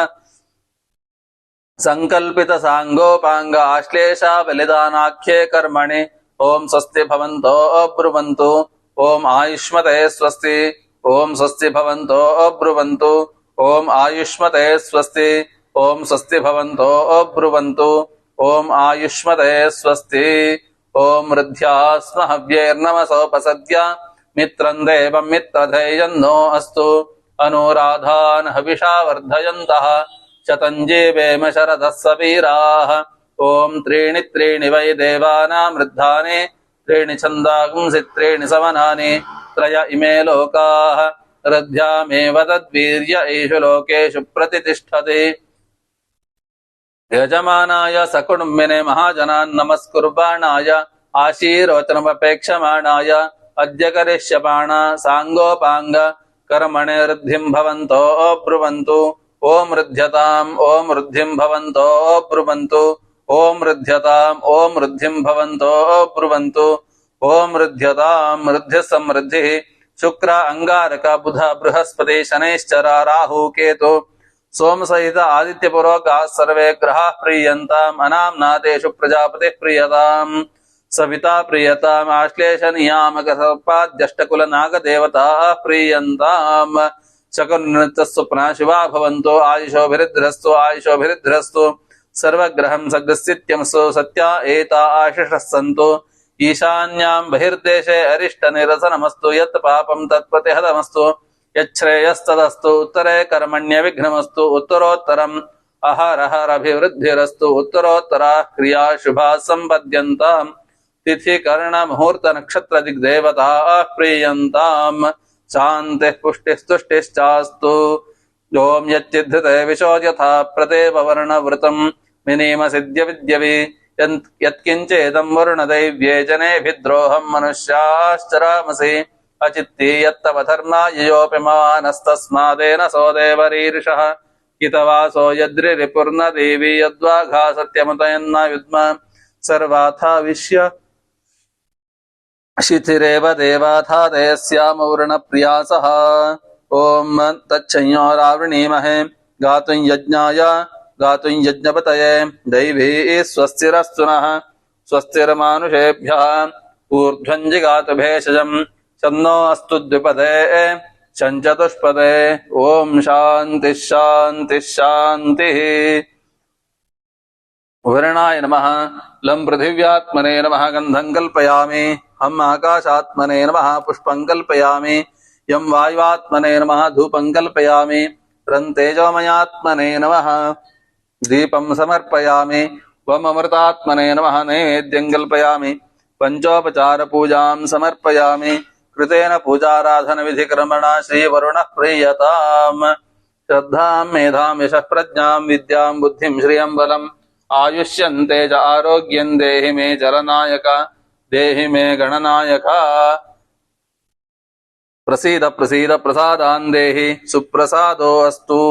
संकल्पित सांगोपांग आश्लेषा बलिदानाख्ये कर्मणि ओम स्वस्ति भवन्तो अब्रुवन्तु ओम आयुष्मते स्वस्ति ओम स्वस्ति भवन्तो अब्रुवन्तु ओम आयुष्मते स्वस्ति ओम स्वस्ति भवन्तो अब्रुवन्तु ओम आयुष्मते स्वस्ति ओम हृद्यास्म हव्यैर्नमसोपसद्य मित्रं देवं मित्रधेयन्नो अस्तु अनुराधान् हविषा वर्धयन्तः शतञ्जीवेम शरदः सवीराः ॐ त्रीणि त्रीणि वै देवानां वृद्धानि त्रीणि छन्दांसि त्रीणि समनानि त्रय इमे लोकाः हृद्यामेव तद्वीर्य एषु लोकेषु प्रतितिष्ठति यजमानाय सकुटुम्बिने महाजनान् नमस्कुर्वाणाय आशीर्वचनमपेक्षमाणाय अद्य करिष्यमाण सांगोपांग कर्मणे वृद्धिं भवन्तो अब्रुवन्तु ओम ऋद्ध्यताम् ओम ऋद्धिं भवन्तो अब्रुवन्तु ओम ऋद्ध्यताम् ओम ऋद्धिं भवन्तो अब्रुवन्तु ओम ऋद्ध्यताम् ऋद्धिः समृद्धिः शुक्र अंगारक बुध बृहस्पति शनैश्चर राहु केतु सोम सहित आदित्यपूर्वकाः सर्वे ग्रहाः प्रीयन्ताम् अनाम्नातेषु प्रजापतिः प्रीयताम् सविता प्रीयताम् आश्लेष नियामक सर्पाद्यष्टकुल नागदेवताः प्रीयन्ताम् शकुनृतस्वप्ना शिवा भवन्तो आयुषोभिरुद्धरस्तु सर्वग्रहं सग्रस्थित्यंसो सत्या एता आशिषः सन्तु ईशान्यां बहिर्देशे अरिष्टनिरसनमस्तु यत् पापं तत्प्रतिहतमस्तु यच्छ्रेयस्तदस्तु उत्तरे कर्मण्यविघ्नमस्तु उत्तरोत्तरम् अहरहरभिवृद्धिरस्तु उत्तरोत्तराः क्रियाः शुभाः सम्पद्यन्ताम् तिथि कर्ण मुहूर्त नक्षत्र दिग्देवताः प्रीयन्ताम् शान्तिः पुष्टिस्तुष्टिश्चास्तु ओम यच्चिद्धते विशो यथा प्रदेव वर्णवृतम् मिनीम सिद्ध्य विद्यवि यत्किञ्चेदं वरुणदैव्ये जनेभिद्रोहम् मनुष्याश्चरामसि अचित्ति यत्तव धर्माययोऽपि मानस्तस्मादेन सो देवरीरिषः हितवासो यद्रिरिपुर्न देवी यद्वाघा सत्यमुदयन्न युद्म सर्वाथा विश्य शिथिरेव देवाथा देयस्यामवृणप्रियासः ओम तच्छंयोरावृणीमहे गातुं यज्ञाय गातुं यज्ञपतये दैवी स्वस्तिरस्तु नः स्वस्तिर्मानुषेभ्यः ऊर्ध्वं जिगातु भेषजम् शन्नो अस्तु द्विपदे शञ्चतुष्पदे ओम शान्तिः शान्तिः शान्तिः वर्णाय नमः लं पृथिव्यात्मने नमः गन्धं कल्पयामि हम आकाशात्मने नमः पुष्पं कल्पयामि यं वायुवात्मने नमः धूपं कल्पयामि रं तेजोमयात्मने नमः दीपं समर्पयामि वम अमृतात्मने नमः नैवेद्यं कल्पयामि पंचोपचारपूजां समर्पयामि कृतेन पूजाराधनविधिकर्मणा श्रीवरुणः प्रीयताम् श्रद्धां मेधां यशः प्रज्ञां विद्यां बुद्धिं श्रियं बलम् आयुष्यं तेज आरोग्यं देहि मे जलनायक देहि मे गणनायक प्रसीद प्रसीद प्रसादान् देहि सुप्रसादो अस्तु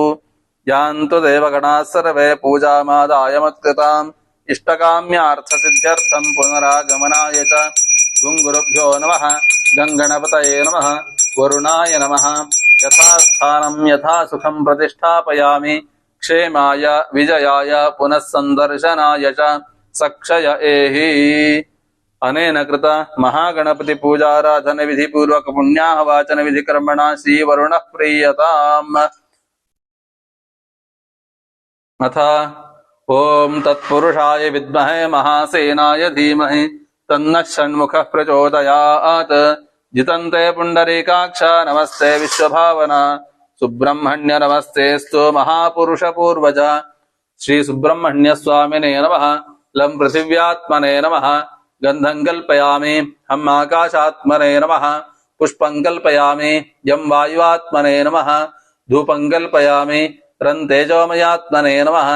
यान्तु देवगणाः सर्वे पूजामादाय मत्कृताम् इष्टकाम्यार्थसिद्ध्यर्थं पुनरागमनाय च गुरुभ्यो नमः गङ्गणपतये नमः वरुणाय नमः यथा स्थानं यथा सुखं प्रतिष्ठापयामि क्षेमाय विजयाय पुनः संदर्शनाय च सक्षय एहि अनेन कृत महागणपति पूजाराधन विधि पूर्वक पुण्याह वाचन विधि कर्मणा श्री वरुणः प्रीयताम् अथ ओम तत्पुरुषाय विद्महे महासेनाय धीमहि तन्नः षण्मुखः प्रचोदयात् जितन्ते पुण्डरीकाक्ष नमस्ते विश्वभावना सुब्रह्मण्य नमस्तेस्तु महापुरुष पूर्वज श्री सुब्रह्मण्य स्वामिने नमः लं पृथिव्यात्मने नमः गन्धं कल्पयामि हम आकाशात्मने नमः पुष्पं कल्पयामि यं वायुवात्मने नमः धूपं कल्पयामि रं तेजोमयात्मने नमः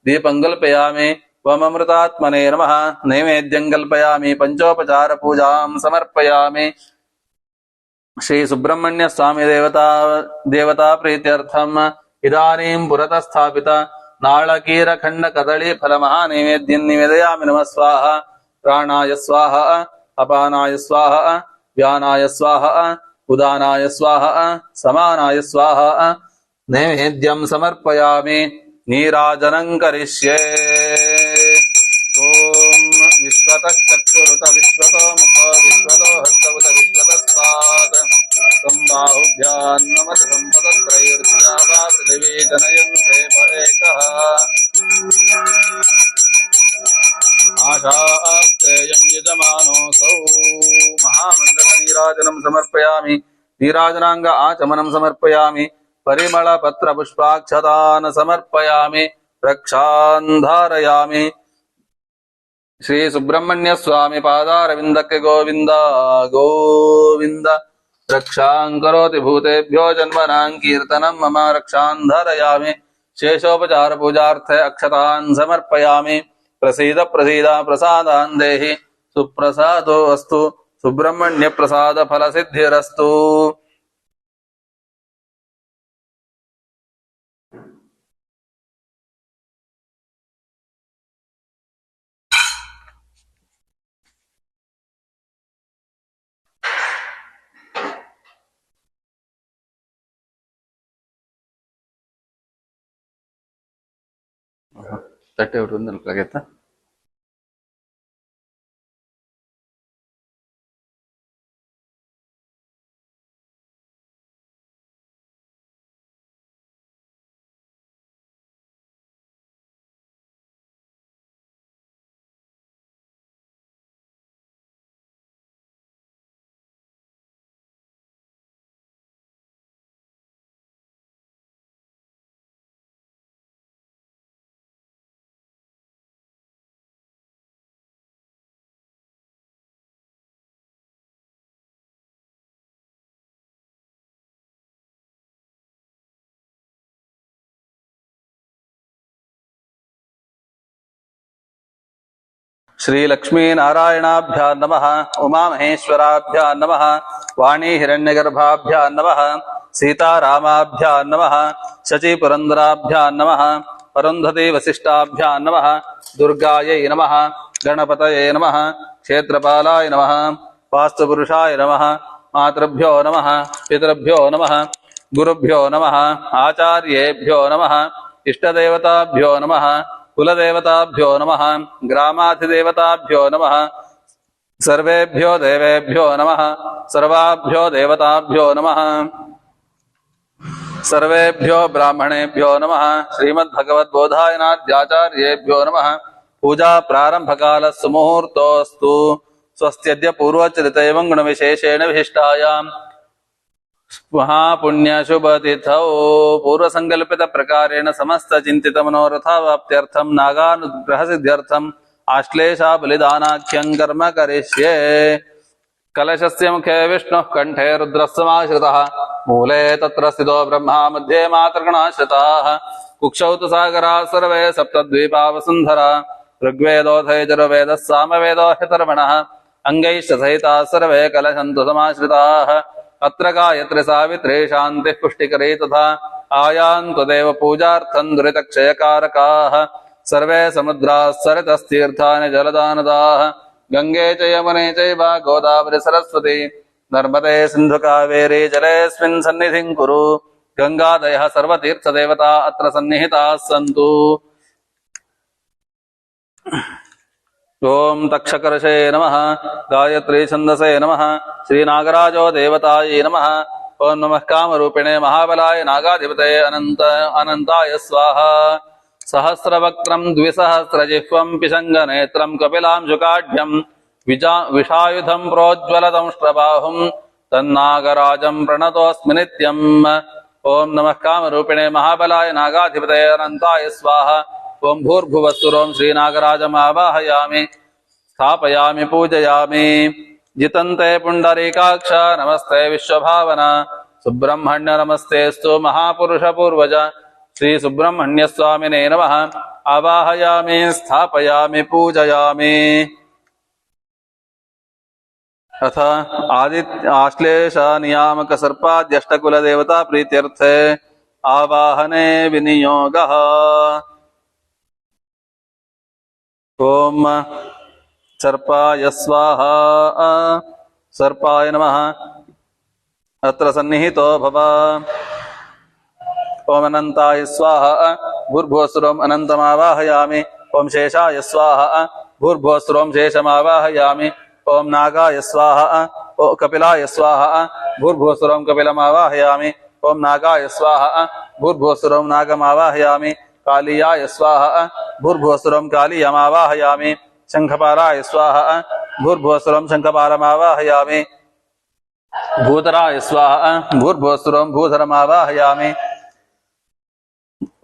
दीपं कल्पयामि वममृतात्मने नमः नैवेद्यं कल्पयामि पंचोपचारपूजां समर्पयामि श्री सुब्रह्मण्य स्वामी देवता प्रीत्यर्थम इदानीं पुरतः स्थापित नाळकीर खंड कदली फल महानैवेद्यं निवेदयामि नमः स्वाहा प्राणाय स्वाहा अपानाय स्वाहा व्यानाय स्वाहा उदानाय स्वाहा समानाय स्वाहा नैवेद्यं समर्पयामि नीराजनं करिष्ये ओम विश्वतश्चक्षुरुत विश्वतो मुखो विश्वतो हस्तमुत विश्वतस्पाद सम्बाहुभ्यां नमः सम्पदत्रैर्ध्या वा पृथिवी जनयन्ते एकः आशास्तेयं यजमानोऽसौ महामण्डलनीराजनं समर्पयामि नीराजनांग आचमनं समर्पयामि परिमलपत्रपुष्पाक्षतान् समर्पयामि रक्षान् धारयामि श्री सुब्रह्मण्य स्वामी पादारविन्दके गोविंद गोविंद रक्षां करोति भूतेभ्यो जन्मनां कीर्तनं मम रक्षां धारयामि शेषोपचार पूजार्थे अक्षतान् समर्पयामि प्रसीद प्रसीद प्रसादान् देहि सुप्रसादो अस्तु सुब्रह्मण्य प्रसाद फल सिद्धिरस्तु ತಟ್ಟೆ ಹೊಟ್ಟು ನೆನಪಾಗೈತಾ श्रीलक्ष्मीनारायणाभ्यां नमः। उमामहेश्वराभ्यां नमः। वाणी हिरण्यगर्भाभ्यां नमः। सीतारामाभ्यां नमः। शचीपुरन्दराभ्यां नमः। अरुन्धती वसिष्ठाभ्यां नमः। दुर्गायै नमः। गणपतये नमः। क्षेत्रपालाय नमः। वास्तुपुरुषाय नमः। मातृभ्यो नमः। पितृभ्यो नमः। गुरुभ्यो नमः। आचार्येभ्यो नमः। इष्टदेवताभ्यो नमः। कुलदेवताभ्यो नमः। ग्रामाधिदेवताभ्यो नमः। सर्वेभ्यो देवेभ्यो नमः। सर्वाभ्यो देवताभ्यो नमः। सर्वेभ्यो ब्राह्मणेभ्यो नमः। श्रीमद्भगवद्बोधायनाद्याचार्येभ्यो नमः। पूजा प्रारंभकाल सुमुहूर्तोऽस्तु। स्वस्त्यद्य पूर्वोच्चरित एवं गुणविशेषेण विशिष्टायां महापुण्यशुभतिथौ पूर्वसंकल्पित प्रकारेण समस्त चिंतित मनोरथावाप्त्यर्थं नागानुग्रह सिद्ध्यर्थं आश्लेषा बलिदानाख्यं कर्म करिष्ये। कलशस्य मुखे विष्णुः कंठे रुद्रस्समाश्रितः मूले तत्र स्थितो ब्रह्मा मध्ये मातृगणाश्रिताः कुक्षौ तु सागराः सर्वे सप्तद्वीपा वसुन्धरा ऋग्वेदोऽथ यजुर्वेदः सामवेदो ह्यथर्वणः अङ्गैश्च सहिताः सर्वे कलशन्तु समाश्रिताः अत्र गायत्री सावित्री शान्तिः पुष्टिकरी तथा आयान्तु देव पूजार्थं दुरितक्षयकारकाः सर्वे समुद्राः सरितस्तीर्थानि जलदानदाः गंगे च यमुने चैव गोदावरी सरस्वती नर्मदे सिन्धु कावेरी जलेऽस्मिन् सन्निधिं कुरु। गंगादयः सर्वतीर्थदेवता अत्र सन्निहिताः सन्तु। ओम तक्षकर्षे नमः। गायत्री छंदसे नमः। श्रीनागराजो देवतायै नमः। ओम नमः कामरूपिणे महाबलाय नागाधिपतये अनंताय स्वाहा। सहस्रवक्त्रं द्विसहस्रजिह्वं पिशङ्गनेत्रं कपिलांशुकाढ्यं विषायुधं प्रोज्ज्वलदंष्ट्रबाहुं तन्नागराजं प्रणतोऽस्मि नित्यम्। ओम नमः कामरूपिणे महाबलाय नागाधिपतये अनंताय स्वाहा। ओम भूर्भुवस्सुरों श्रीनागराजमावाहयामि स्थापयामि पूजयामि। जितन्ते पुण्डरीकाक्ष नमस्ते विश्वभावना सुब्रह्मण्य नमस्तेस्तु महापुरुष पूर्वज श्री सुब्रह्मण्य स्वामिने नमः। आवाहयामि स्थापयामि पूजयामि। अथ आश्लेष नियामक सर्पाद्यष्टकुल देवता प्रीत्यर्थे आवाहने विनियोगः। ओम सर्पाय स्वाहा। सर्पाय नमः। अत्र सन्निहितो भव। ओम अनंताय स्वाहा। भूर्भुवस्सुरं अनन्तमावाहयामि। ओम शेषाय स्वाहा। भूर्भुवस्सुरं शेषमावाहयामि। ओम नागाय स्वाहा। ओम कपिलाय स्वाहा। भूर्भुवस्सुरं कपिलमावाहयामि। ओम नागाय स्वाहा। भूर्भुवस्सुरं नागमावाहयामि। कालियाय स्वाहा। भूर्भुवस्सुरं कालियमावाहयामि। शंखपालाय स्वाहा। भूर्भुवस्सुरं शंखपालमावाहयामि। भूधराय स्वाहा। भूर्भुवस्सुरं भूधरमावाहयामि।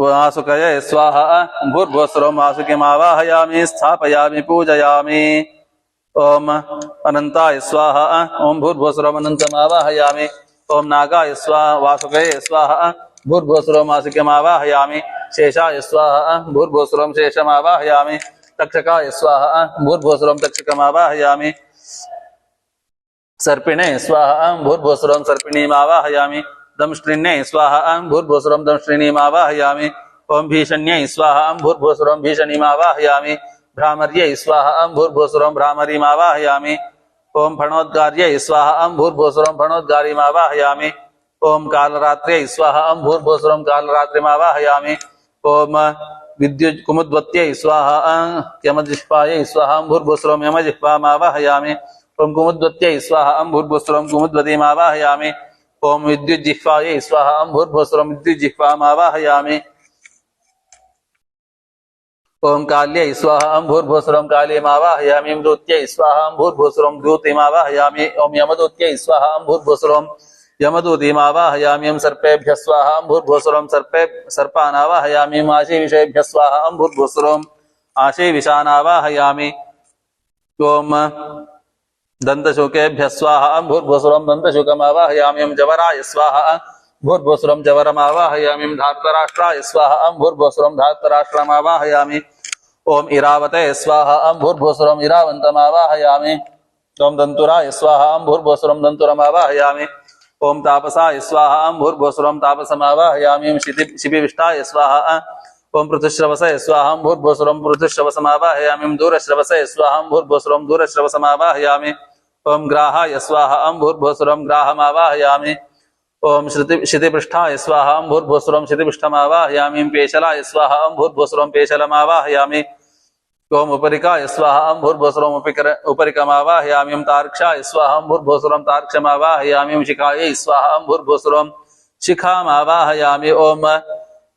वासुकये स्वाहा। भूर्भुवस्सुरं वासुकिमावाहयामि। स्थापयामि पूजयामि। ओम अनंताय स्वाहा। ओम भूर्भुवस्सुरं अनन्तमावाहयामि। ओम नागाय स्वाहा। वासुकये स्वाहा। भूर्भुवस्सुरं वासुकिमावाहयामि। शेषाय स्वाहा। भूर्भुवस्सुरं शेषमावाहयामि। तक्षकाय स्वाहा। भूर्भुवस्सुरं तक्षकमावाहयामि। सर्पिणे स्वाहा। भूर्भुवस्सुरं सर्पिणीमावाहयामि। दंष्ट्रिण्ये स्वाहा। भूर्भुवस्सुरं दंष्ट्रिणीमावाहयामि। ओम भीषण्यै स्वाहा। भूर्भुवस्सुरं भीषणीमावाहयामि। भ्रामर्यै स्वाहा। भूर्भुवस्सुरं भ्रामरीमावाहयामि। ओम फणोद्गार्यै स्वाहा। भूर्भुवस्सुरं फणोद्गारीमावाहयामि। ओम कालरात्र्यै स्वाहा। भूर्भुवस्सुरं कालरात्रिमावाहयामि। ओम विद्युत् कुमुद्वत्यै स्वाहा। यमजिह्वायै स्वाहा। भूर्भुवस्सुरं यमजिह्वामावाहयामि। ओम कुमुद्वत्यै स्वाहा। भूर्भुवस्सुरं कुमुद्वतीमावाहयामि। ओम विद्युज्जिह्वायै स्वाहा। भूर्भुवस्सुरं विद्युज्जिह्वामावाहयामि। ओम काल्यै स्वाहा। भूर्भुवस्सुरं कालीमावाहयामि। मृत्यै स्वाहा। भूर्भुवस्सुरं द्यूतिमावाहयामि। ओम यमदूत्यै स्वाहा। भूर्भुवस्सुरं यमदूतीमावाहयामि। ओम सर्पेभ्यः स्वाहा। भूर्भुवस्सुरं सर्पानावाहयामि। ओम आशीविषेभ्यः स्वाहा। भूर्भुवस्सुरं आशीविषानावाहयामि। ओम दन्तशुकेभ्यः स्वाहा। भूर्भुवस्सुरं दन्तशुकमावाहयामि। ओम जवराय स्वाहा। भूर्भुवस्सुरं जवरमावाहयामि। धार्तराष्ट्राय स्वाहा। भूर्भुवस्सुरं धार्तराष्ट्रमावाहयामि। ओम इरावते स्वाहा भूर्भुवस्वरम् इरावन्तमावाहयामि। ओम दन्तुराय स्वाहा भूर्भुवस्वरम् दन्तुरमावाहयामि। ओम तापसाय स्वाहा भूर्भुवस्वरम् तापसमावाहयामि। ओम शिपिविष्टाय स्वाहा। ओम पृथुश्रवसे स्वाहा भूर्भुवस्वरम् पृथुश्रवसमावाहयामि। ओम दूरश्रवसे स्वाहा भूर्भुवस्वरम् दूरश्रवसमावाहयामि। ओम ग्राहाय स्वाहा भूर्भुवस्वरम् ग्राहमावाहयामि। ओम क्षितिपृष्ठाय स्वाहा भूर्भुवस्वरम् क्षितिपृष्ठमावाहयामि। पेशलाय स्वाहा भूर्भुवस्वरम् पेशलमावाहयामि। ओम उपरिकाय स्वाहा भूर्भुवस्वरम् उपरिकमावाहयामि। ओम तार्क्षाय स्वाहा भूर्भुवस्वरम् तार्क्षमावाहयामि। ओम शिखायै स्वाहा भूर्भुवस्वरम् शिखामावाहयामि। ओम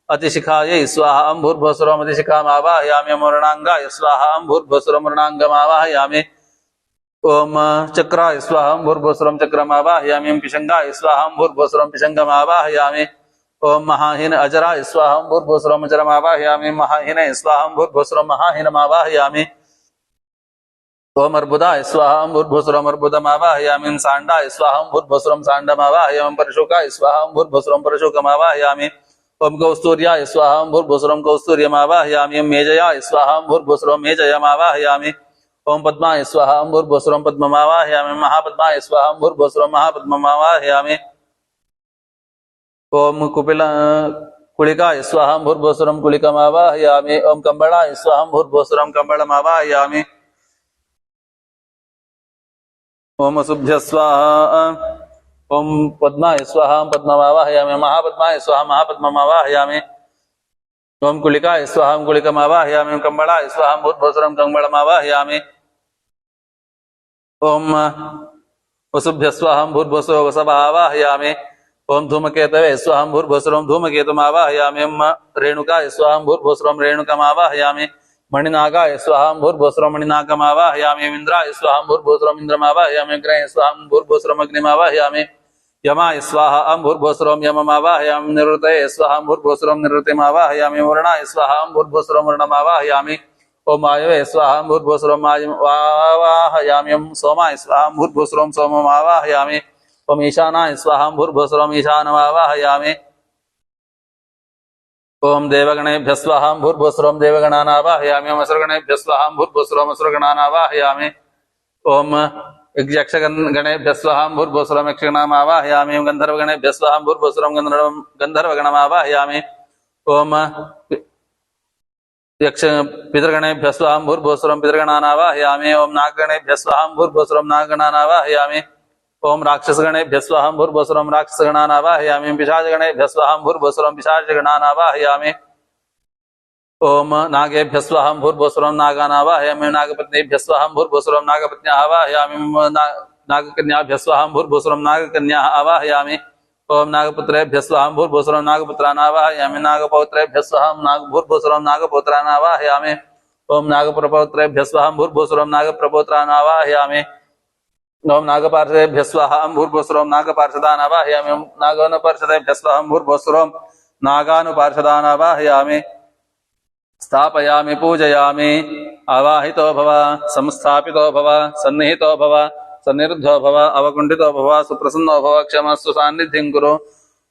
अतिशिखायै स्वाहा भूर्भुवस्वरम् अतिशिखामावाहयामि। ओम वर्णांगाय स्वाहा भूर्भुवस्वरम् वर्णांगमावाहयामि। ओम चक्राय स्वाहा भूर्भुवस्वरम् चक्रमावाहयामि। ओम पिशंगाय स्वाहा भूर्भुवस्वरम् पिशंगमावाहयामि। ओम महाहीन अजराय स्वाहा भूर्भुवस्वरम् अजरमावाहयामि। महाहीने स्वाहा भूर्भुवस्वरम् महाहीनमावाहयामि। ओम अर्बुदाय स्वाहा भूर्भुवस्वरम् अर्बुदमावाहयामि। ओम सांडाय स्वाहा भूर्भुवस्वरम् सांडमावाहयामि। ओम परशुकाय स्वाहा भूर्भुवस्वरम् परशुकमावाहयामि। ओम कौस्तूर्याय स्वाहा भूर्भुवस्वरम् कौस्तूर्यमावाहयामि। ओम मेजयाय स्वाहा भूर्भुवस्वरम् मेजयमावाहयामि। ओम पद्माय स्वाहा भूर्भुवस्वरम् पद्ममावाहयामि। महापद्माय स्वाहा भूर्भुवस्वरम् महापद्ममावाहयामि। ओम कुलिकाय स्वाहा भूर्भुवस्वरम् कुलिकमावाहयामि। ओम कंबलाय स्वाहा भूर्भुवस्वरम् कंबलमावाहयामि। ओम असुभ्य स्वाहा। ओम पद्माय स्वाहा पद्ममावाहयामि। महापद्माय स्वाहा महापद्ममावाहयामि। ओम कुलिकाय स्वाहा कुलिकमावाहयामि। ओम कंबलाय स्वाहा भूर्भुवस्वरम् कंबलमावाहयामि। ओम वसुभ्य स्वाहा भूर्भुवस्वरम् वसवावाहयामि। ओम धूमकेतवे स्वाहा भूर्भुवस्वरम् धूमकेतुमावाहयामि। ओम रेणुकाय स्वाहा भूर्भुवस्वरम् रेणुकमावाहयामि। मणिनागाय स्वाहा भूर्भुवस्वरम् मणिनागमावाहयामि। इंद्राय स्वाहा भूर्भुवस्वरम् इंद्रमावाहयामि। अग्नये स्वाहा भूर्भुवस्वरम् अग्निमावाहयामि। यमाय स्वाहा भूर्भुवस्वरम् यममावाहयामि। निवृतये स्वाहा भूर्भुवस्वरम् निवृत्तिमावाहयामि। वर्णाय स्वाहा भूर्भुवस्वरम् वर्णमावाहयामि। ओम वायवे स्वाहा भूर्भुवस्वरम् वायमवाहयामि। ओम सोमाय स्वाहा भूर्भुवस्वरम् सोममावाहयामि। ओम ईशानाय स्वाहा भूर्भुवस्वरम् ईशानमावाहयामि। ओम देवगणेभ्यः स्वाहा भूर्भुवस्वरम् देवगणानावाहयामि। ओम असुरगणेभ्यः स्वाहा भूर्भुवस्वरम् असुरगणानावाहयामि। ओम यक्षगणेभ्यः स्वाहा भूर्भुवस्वरम् यक्षगणामावाहयामि। ओम गन्धर्वगणेभ्यः स्वाहा भूर्भुवस्वरम् गन्धर्वगणमावाहयामि। ओम यक्ष पितृगणेभ्यः स्वाहा भूर्भुवस्वरम् पितृगणानावाहयामि। ओम नागगणेभ्यः स्वाहा भूर्भुवस्वरम् नागगणानावाहयामि। ओम राक्षसगणेभ्यः स्वाहा भूर्भुवस्वरम् राक्षसगणानावाहयामि। पिशाचगणेभ्यः स्वाहा भूर्भुवस्वरम् पिशाचगणानावाहयामि। ओम नागेभ्यः स्वाहा भूर्भुवस्वरम् नागानावाहयामि। नागपत्नीभ्यः स्वाहा भूर्भुवस्वरम् नागपत्न्याः आवाहयामि। नागकन्याभ्यः स्वाहा भूर्भुवस्वरम् नागकन्याः आवाहयामि। ओम नागपुत्रेभ्यः स्वाहा भूर्भुवस्वरम् नागपुत्रानावाहयामि। नागपौत्रेभ्यः स्वाहा भूर्भुवस्वरम् नागपौत्रानावाहयामि। ओम नागप्रपौत्रेभ्यः स्वाहा भूर्भुवस्वरम् नागप्रपौत्रानावाहयामि। ओम नागपार्षदेभ्यः स्वाहा भूर्भुवस्वरम् नागपार्षदानावाहयामि। ओम नागानुपार्षदेभ्यः स्वाहा भूर्भुवस्वरम् नागानुपार्षदानावाहयामि। स्थापयामि पूजयामि। आवाहितो भव संस्थापितो भव सन्निहितो भव सन्निरुद्धो भव अवकुण्ठितो भव सुप्रसन्नो भव क्षमस्व सान्निध्यं कुरु।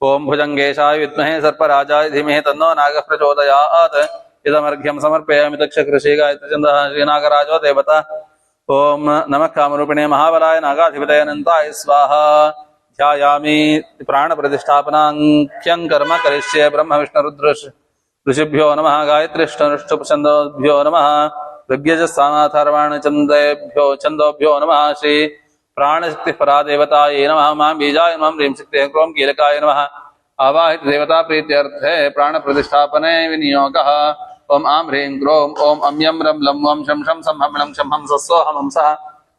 ओम भुजंगेशाय विद्महे सर्पराजाय धीमहि तन्नो नागः प्रचोदयात्। इदमर्घ्यं समर्पयामि तक्षकृषि गायत्रीछन्दः श्रीनागराजो देवता। ओम नमः कामरूपिणे महाबलाय नागाधिपतये अनन्ताय स्वाहा। ध्यायामि प्राणप्रतिष्ठापनाख्यं कर्म करिष्ये। ब्रह्म विष्णुरुद्र ऋषिभ्यो नमः। गायत्रीष्टनुष्टुप्छन्दोभ्यो नमः। ऋग्यजस्सामाथर्वाणचन्देभ्यो छन्दोभ्यो नमः। श्री प्राणशक्तिपरा देवतायै नमः। मां बीजाय नमः। ह्रीं शक्तिः क्रों कीलकाय नमः। आवाहित देवता प्रीत्यर्थे प्राणप्रतिष्ठापने विनियोगः। ओम आं ह्रीं क्रों ओम अम्यं रं लं वं शं शं सं हं लं शं हं सस्सोऽहं हंसः।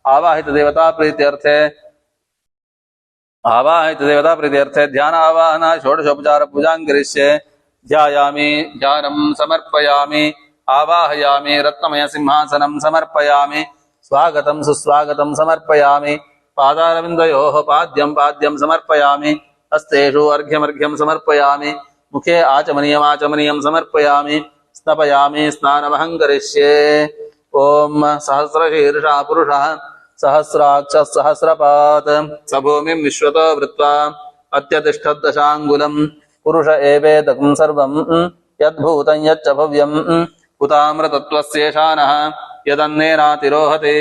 आवाहित देवता प्रीत्यर्थे ध्यान आवाहन षोडशोपचार पूजां करिष्ये। ध्यायामि ध्यानं समर्पयामि। आवाहयामि रत्नमय सिंहासनं समर्पयामि। स्वागतं सुस्वागतं समर्पयामि। पादारविन्दयोः पाद्यं समर्पयामि। हस्तेषु अर्घ्यमर्घ्यं समर्पयामि। मुखे आचमनीयं समर्पयामि। स्नपयामि स्नानमहं करिष्ये। ओम सहस्रशीर्षः पुरुषः सहस्राक्षः सहस्रपात् स भूमिं विश्वतो वृत्वा अत्यतिष्ठद्दशाङ्गुलम्। पुरुष एवेदकं सर्वं यद्भूतं यच्च भव्यं उतामृतत्वस्येषानः यदन्नेनातिरोहते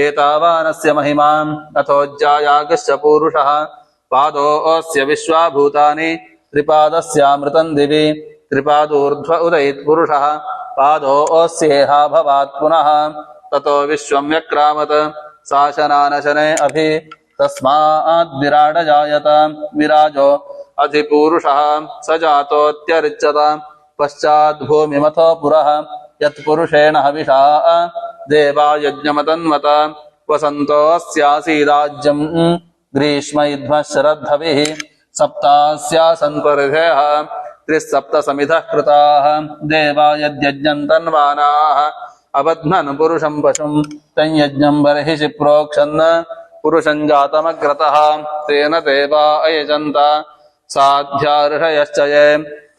एतावानस्य महिमाम् अथोज्जायागश्च पूरुषः पादोऽस्य विश्वाभूतानि त्रिपादस्यामृतम् दिवि त्रिपादूर्ध्व उदयित्पुरुषः पादोऽस्येहा भवात् पुनः ततो विश्वं व्यक्रामत् शासनानशने अभि तस्माद् जायत विराजो अधिपूरुषः स जातोऽत्यरिच्यत पश्चात् भूमिमथो पुरः यत्पुरुषेण हविषा देवा यज्ञमतन्वत वसन्तोऽस्यासीदाज्यम् ग्रीष्मयुध्मः शरद्धविः सप्तास्यासन् परिधेयः त्रिसप्तसमिधः कृताः देवा यद्यज्ञम् तन्वानाः अबध्नन् पुरुषं पशुं तञ्यज्ञं बर्हिषि प्रोक्षन् पुरुषं जातमग्रतः तेन देवा अयजन्त साध्या ऋषयश्च ये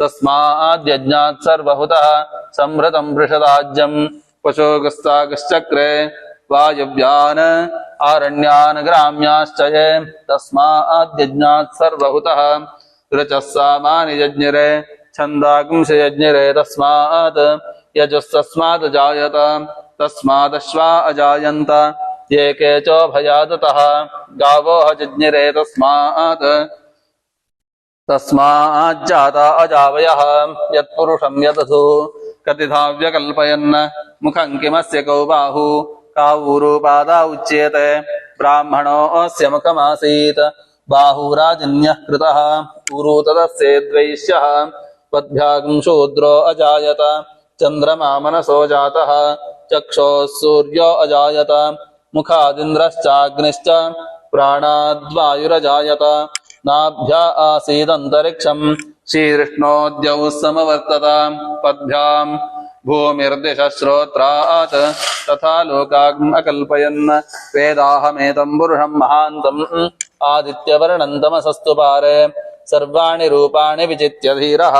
तस्माद्यज्ञात् सर्वहुतः संहृतं वृषदाज्यं पशोगस्तागश्चक्रे वायव्यान् आरण्यान् ग्राम्याश्च ये तस्माद्यज्ञात् सर्वहुतः ऋचः सामानि यज्ञिरे छन्दागुंस यज्ञिरे तस्मात् यजुस्तस्मात् जायत तस्मादश्वा अजायन्त ये केचोभयादतः गावो जज्ञिरे तस्माज्जाता अजावयः यत्पुरुषं यदधु कतिधा व्यकल्पयन् मुखं किमस्य कौ बाहु कावूरुपादा उच्येते ब्राह्मणोऽस्य मुखमासीत् बाहुराजन्यः कृतः ऊरु तदस्येद्वैश्यः पद्भ्यागं शूद्रो अजायत चन्द्रमा मनसो जातः चक्षोः सूर्यो अजायत मुखादिन्द्रश्चाग्निश्च प्राणाद्वायुरजायत नाभ्या आसीदन्तरिक्षं शीर्ष्णोद्यौ समवर्तत पद्भ्यां भूमिर्दिशश्रोत्रात् तथा लोकाग्म् अकल्पयन् वेदाहमेतं पुरुषं महान्तम् आदित्यवर्णं तमसस्तु पारे सर्वाणि रूपाणि विचित्य धीरः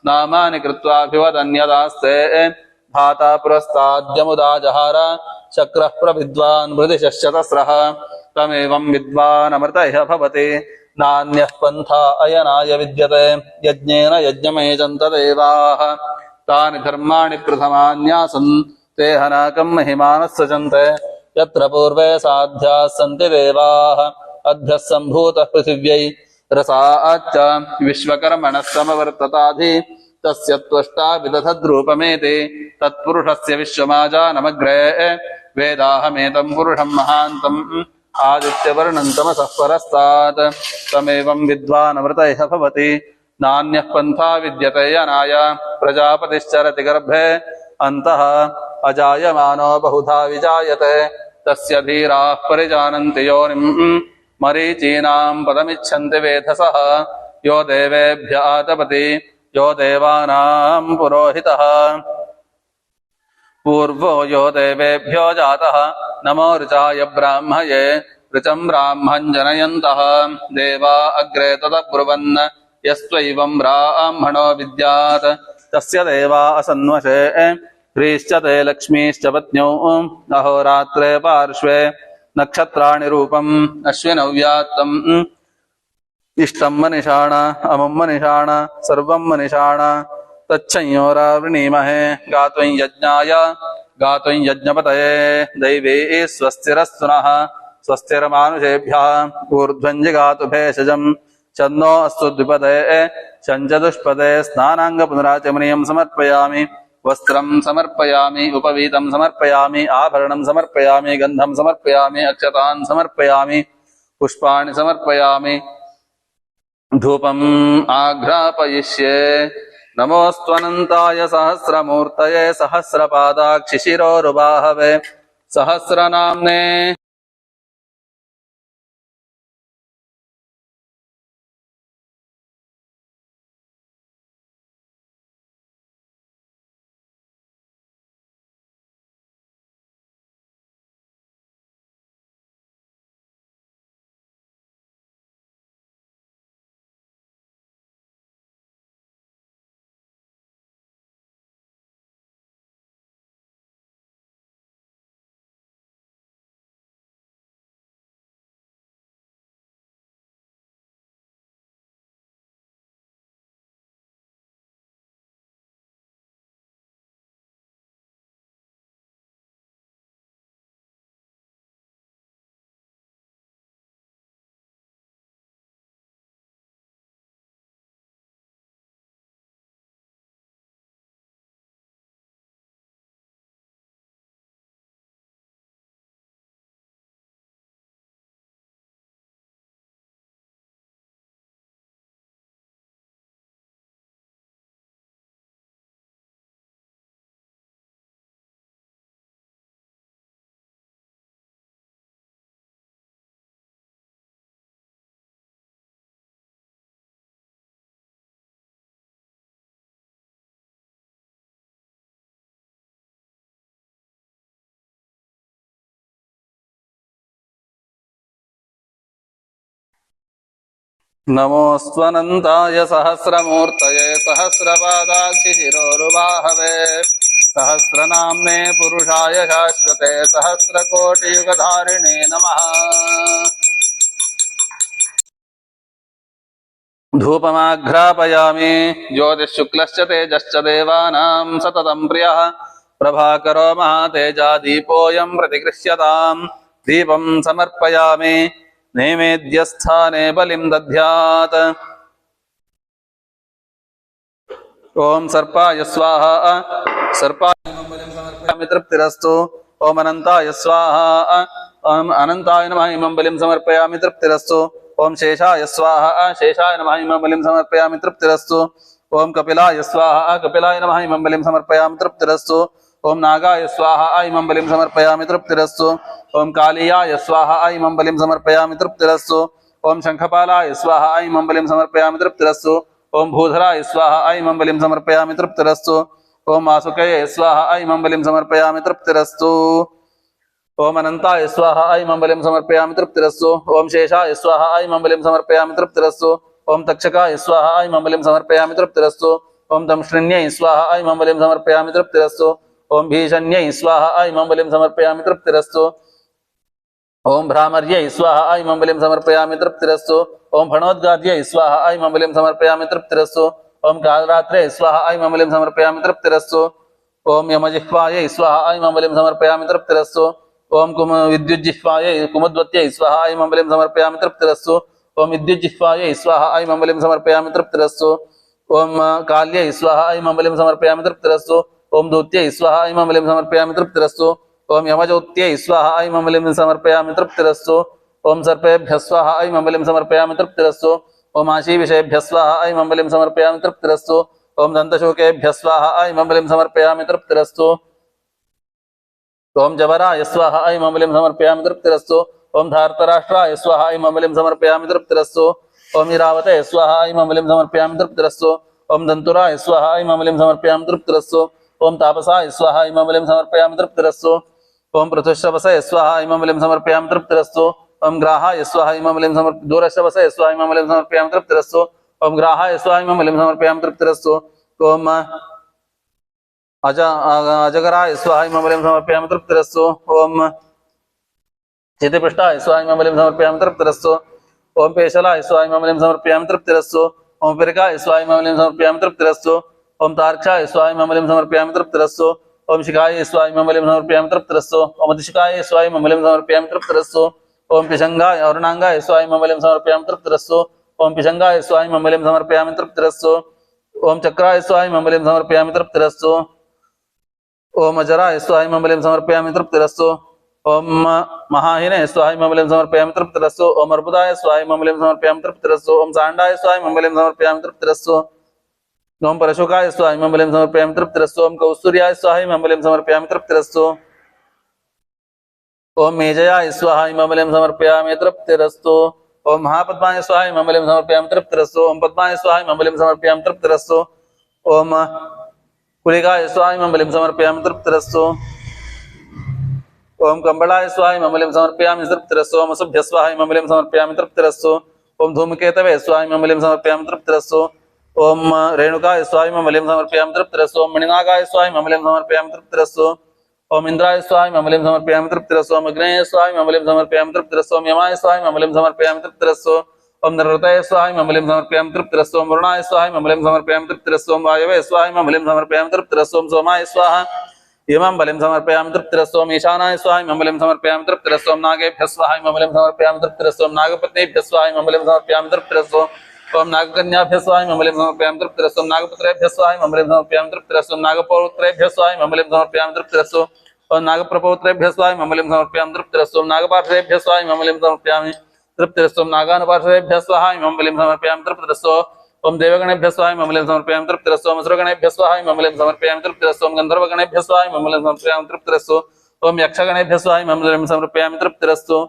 नामानि कृत्वाभिवदन्यदास्ते भाता पुरस्ताद्यमुदा जहार शक्रः प्रविद्वान् मृदिशश्चतस्रः तमेवं विद्वान् अमृतः भवति नान्यः पन्था अयनाय विद्यते यज्ञेन यज्ञमेजन्त देवाः तानि धर्माणि प्रथमान्यासन् ते हनाकं महिमानः सजन्ते यत्र पूर्वे साध्याः सन्ति देवाः अभ्यः सम्भूतः पृथिव्यै रसाच्च विश्वकर्मणः समवर्तताधि तस्य त्वष्टा विदधद्रूपमेति तत्पुरुषस्य विश्वमाजानमग्रे वेदाहमेतं पुरुषं महान्तम् आदित्यवर्णं तमसः परस्तात् तमेवं विद्वानमृतः भवति नान्यः पन्था विद्यते यनाय प्रजापतिश्चरति गर्भे अन्तः अजायमानो बहुधा विजायते तस्य धीराः परिजानन्ति योनिम् मरीचीनां पदमिच्छन्ति वेधसः यो देवेभ्य आतपति यो देवानां पुरोहितः पूर्वो यो देवेभ्यो जातः नमो ऋचाय ब्राह्मये ऋचं ब्राह्मं जनयन्तः देवा अग्रे तदब्रुवन् यस्त्वैवं ब्राह्मणो विद्यात् तस्य देवा असन्वशे ह्रीश्च ते लक्ष्मीश्च पत्न्यौ अहोरात्रे पार्श्वे नक्षत्राणि रूपम् अश्विनौ व्यात्तम् इष्टं मनिषाण अमुं मनिषाण सर्वं मनिषाण तच्छंयोरावृणीमहे गातुं यज्ञपतये दैवी स्वस्तिरस्तु नः स्वस्तिर्मानुषेभ्यः ऊर्ध्वं जिगातु भेषजं छन्नो अस्तु द्विपदे शञ्चतुष्पदे स्नानाङ्गपुनराचमनीयं समर्पयामि वस्त्रं समर्पयामि उपवीतं समर्पयामि आभरणं समर्पयामि गन्धं समर्पयामि अक्षतान् समर्पयामि पुष्पाणि समर्पयामि धूपम् आघ्रापयिष्ये नमोऽस्त्वनन्ताय सहस्रमूर्तये सहस्रपादाक्षिशिरोरुबाहवे सहस्रनाम्ने नमोऽस्त्वनन्ताय सहस्रमूर्तये सहस्रपादाक्षिशिरोरुबाहवे सहस्रनाम्ने पुरुषाय शाश्वते सहस्रकोटियुगधारिणे नमः। धूपमाघ्रापयामि ज्योतिःशुक्लश्च तेजश्च देवानां सततं प्रियः प्रभाकरो महातेजा दीपोऽयं प्रतिगृह्यताम्। दीपं समर्पयामि नैवेद्यस्थाने बलिं दध्यात्। ओम सर्पाय स्वाहा। सर्पाय बलिं समर्पयामि तृप्तिरस्तु। ओम अनंताय स्वाहा। ओम अनंताय नमः इमं बलिं समर्पयामि तृप्तिरस्तु। ओम शेषाय स्वाहा। शेषाय नमः इमं बलिं समर्पयामि तृप्तिरस्तु। ओम कपिलाय स्वाहा। कपिलाय नमः इमं बलिं समर्पयामि तृप्तिरस्तु। ओम नागाय स्वाहा इमं बलिं समर्पयामि तृप्तिरस्तु। ओम कालियाय स्वाहा इमं बलिं समर्पयामि तृप्तिरस्तु। ओम शंखपालाय स्वाहा इमं बलिं समर्पयामि तृप्तिरस्तु। ओम भूधराय स्वाहा इमं बलिं समर्पयामि तृप्तिरस्तु। ओम वासुकये स्वाहा इमं बलिं समर्पयामि तृप्तिरस्तु। ओम अनंताय स्वाहा इमं बलिं समर्पयामि तृप्तिरस्तु। ओम शेषाय स्वाहा इमं बलिं समर्पयामि तृप्तिरस्तु। ओम तक्षकाय स्वाहा इमं बलिं समर्पयामि तृप्तिरस्तु। ओम दंष्ट्रण्यै स्वाहा इमं बलिं समर्पयामि तृप्तिरस्तु। ओम भीषण्यै स्वाहा इमं बलिं समर्पयामि तृप्तिरस्तु। ओम भ्रामर्यै स्वाहा इमं बलिं समर्पयामि तृप्तिरस्तु। ओम फणोद्गाद्यै स्वाहा इमं बलिं समर्पयामि तृप्तिरस्तु। ओम कालरात्रे स्वाहा इमं बलिं समर्पयामि तृप्तिरस्तु। ओम यमजिह्वायै स्वाहा इमं बलिं समर्पयामि तृप्तिरस्तु। ओम विद्युज्जिह्वायै कुमुद्वत्यै स्वाहा इमं बलिं समर्पयामि तृप्तिरस्तु। ओम विद्युज्जिह्वायै स्वाहा इमं बलिं समर्पयामि तृप्तिरस्तु। ओम काल्यै स्वाहा इमं बलिं समर्पयामि तृप्तिरस्तु। ओम दूत्यै स्वाहा इमं बलिं समर्पयामि तृप्तिरस्तु। ओम यमजोत्यै स्वाहा इमं बलिं समर्पयामि तृप्तिरस्तु। ओम सर्पेभ्यः स्वाहा इमं बलिं समर्पयामि तृप्तिरस्तु। ओम आशीविषेभ्यः स्वाहा इमं बलिं समर्पयामि तृप्तिरस्तु। ओम दन्तशोकेभ्यः स्वाहा इमं बलिं समर्पयामि तृप्तिरस्तु। ओम जवराय स्वाहा इमं बलिं समर्पयामि तृप्तिरस्तु। ओम धार्तराष्ट्राय स्वाहा इमं बलिं समर्पयामि तृप्तिरस्तु। ओम इरावते स्वाहा इमं बलिं समर्पयामि तृप्तिरस्तु। ओम दन्तुराय स्वाहा इमं बलिं समर्पयामि तृप्तिरस्तु। ओम तापसाय स्वाहा इमं बलिं समर्पयामि तृप्तिरस्तु। ओम पृथुश्रवसे स्वाहा इमं बलिं समर्पयामि तृप्तिरस्तु। ओम ग्राहाय स्वाहा इमं बलिं दूरश्रवसे स्वाहा इमं बलिं समर्पयामि तृप्तिरस्तु। ओम ग्राहाय स्वाहा इमं बलिं समर्पयामि तृप्तिरस्तु। ओम अजगराय स्वाहा इमं बलिं समर्पयामि तृप्तिरस्तु। ओम चितिपृष्ठाय स्वाहा इमं बलिं समर्पयामि तृप्तिरस्तु। ओम पेशलाय स्वाहा इमं बलिं समर्पयामि तृप्तिरस्तु। ओम पिरकाय स्वाहा इमं बलिं समर्पयामि तृप्तिरस्तु। ओम तार्क्षाय स्वाहा इमं बलिं समर्पयामि तृप्तिरस्तु। ओम शिखाय स्वाहा इमं बलिं समर्पयामि तृप्तिरस्तु। ओम अतिशिखाय स्वाहा इमं बलिं समर्पयामि तृप्तिरस्तु। ओम पिशंगाय अरुणांगाय स्वाहा इमं बलिं समर्पयामि तृप्तिरस्तु। ओम पिशंगाय स्वाहा इमं बलिं समर्पयामि तृप्तिरस्तु। ओम चक्राय स्वाहा इमं बलिं समर्पयामि तृप्तिरस्तु। ओम अजराय स्वाहा इमं बलिं समर्पयामि तृप्तिरस्तु। ओम महाहिने स्वाहा इमं बलिं समर्पयामि तृप्तिरस्तु। ओम अर्बुदाय स्वाहा इमं बलिं समर्पयामि तृप्तिरस्तु। ओम सांडाय स्वाहा इमं बलिं समर्पयामि तृप्तिरस्तु। ओम परशुकाय स्वाहा इमं बलिं समर्पयामि तृप्तिरस्तु। ओम कौस्तुर्याय स्वाहा इमं बलिं समर्पयामि तृप्तिरस्तु। ओम मेजयाय स्वाहा इमं बलिं समर्पयामि तृप्तिरस्तु। ओम महापद्माय स्वाहा इमं बलिं समर्पयामि तृप्तिरस्तु। ओम पद्माय स्वाहा इमं बलिं समर्पयामि तृप्तिरस्तु। ओम कुलिकाय स्वाहा इमं बलिं समर्पयामि तृप्तिरस्तु। ओम कंबलाय स्वाहा इमं बलिं समर्पयामि तृप्तिरस्तु। ओम असुभ्य स्वाहा इमं बलिं समर्पयामि तृप्तिरस्तु। ओम धूमकेतवे स्वाहा इमं बलिं समर्पयामि तृप्तिरस्तु। ओम रेणुकाय स्वाहा इमं बलिं समर्पयामि तृप्तिरस्तु। ओम मणिनागाय स्वाहा इमं बलिं समर्पयामि तृप्तिरस्तु। ओम इंद्राय स्वाहा इमं बलिं समर्पयामि तृप्तिरस्तु। ओम अग्नये स्वाहा इमं बलिं समर्पयामि तृप्तिरस्तु। ओम यमाय स्वाहा इमं बलिं समर्पयामि तृप्तिरस्तु। ओम नृतये स्वाहा इमं बलिं समर्पयामि तृप्तिरस्तु। ओम वरुणाय स्वाहा इमं बलिं समर्पयामि तृप्तिरस्तु। ओम वायवे स्वाहा इमं बलिं समर्पयामि तृप्तिरस्तु। ओम सोमाय स्वाहा इमं बलिं समर्पयामि तृप्तिरस्तु। ओम ईशानाय स्वाहा इमं बलिं समर्पयामि तृप्तिरस्तु। ओम नागेभ्यः स्वाहा इमं बलिं समर्पयामि तृप्तिरस्तु। ओम नागपत्नीभ्यः स्वाहा इमं बलिं समर्पयामि तृप्तिरस्तु। ओम नागकन्याभ्यः स्वाहा इमं बलिं समर्पयामि तृप्तिरस्तु। ओम नागपुत्रेभ्यः स्वाहा इमं बलिं समर्पयामि तृप्तिरस्तु। ओम नागपौत्रेभ्यः स्वाहा इमं बलिं समर्पयामि तृप्तिरस्तु। ओम नागप्रपौत्रेभ्यः स्वाहा इमं बलिं समर्पयामि तृप्तिरस्तु। ओम नागपार्षदेभ्यः स्वाहा इमं बलिं समर्पयामि तृप्तिरस्तु। ओम नागानुपार्षदेभ्यः स्वाहा इमं बलिं समर्पयामि तृप्तिरस्तु। ओम देवगणेभ्यः स्वाहा इमं बलिं समर्पयामि तृप्तिरस्तु। ओम असुरगणेभ्यः स्वाहा इमं बलिं समर्पयामि तृप्तिरस्तु। ओम गन्धर्वगणेभ्यः स्वाहा इमं बलिं समर्पयामि तृप्तिरस्तु। ओम यक्षगणेभ्यः स्वाहा इमं बलिं समर्पयामि तृप्तिरस्तु।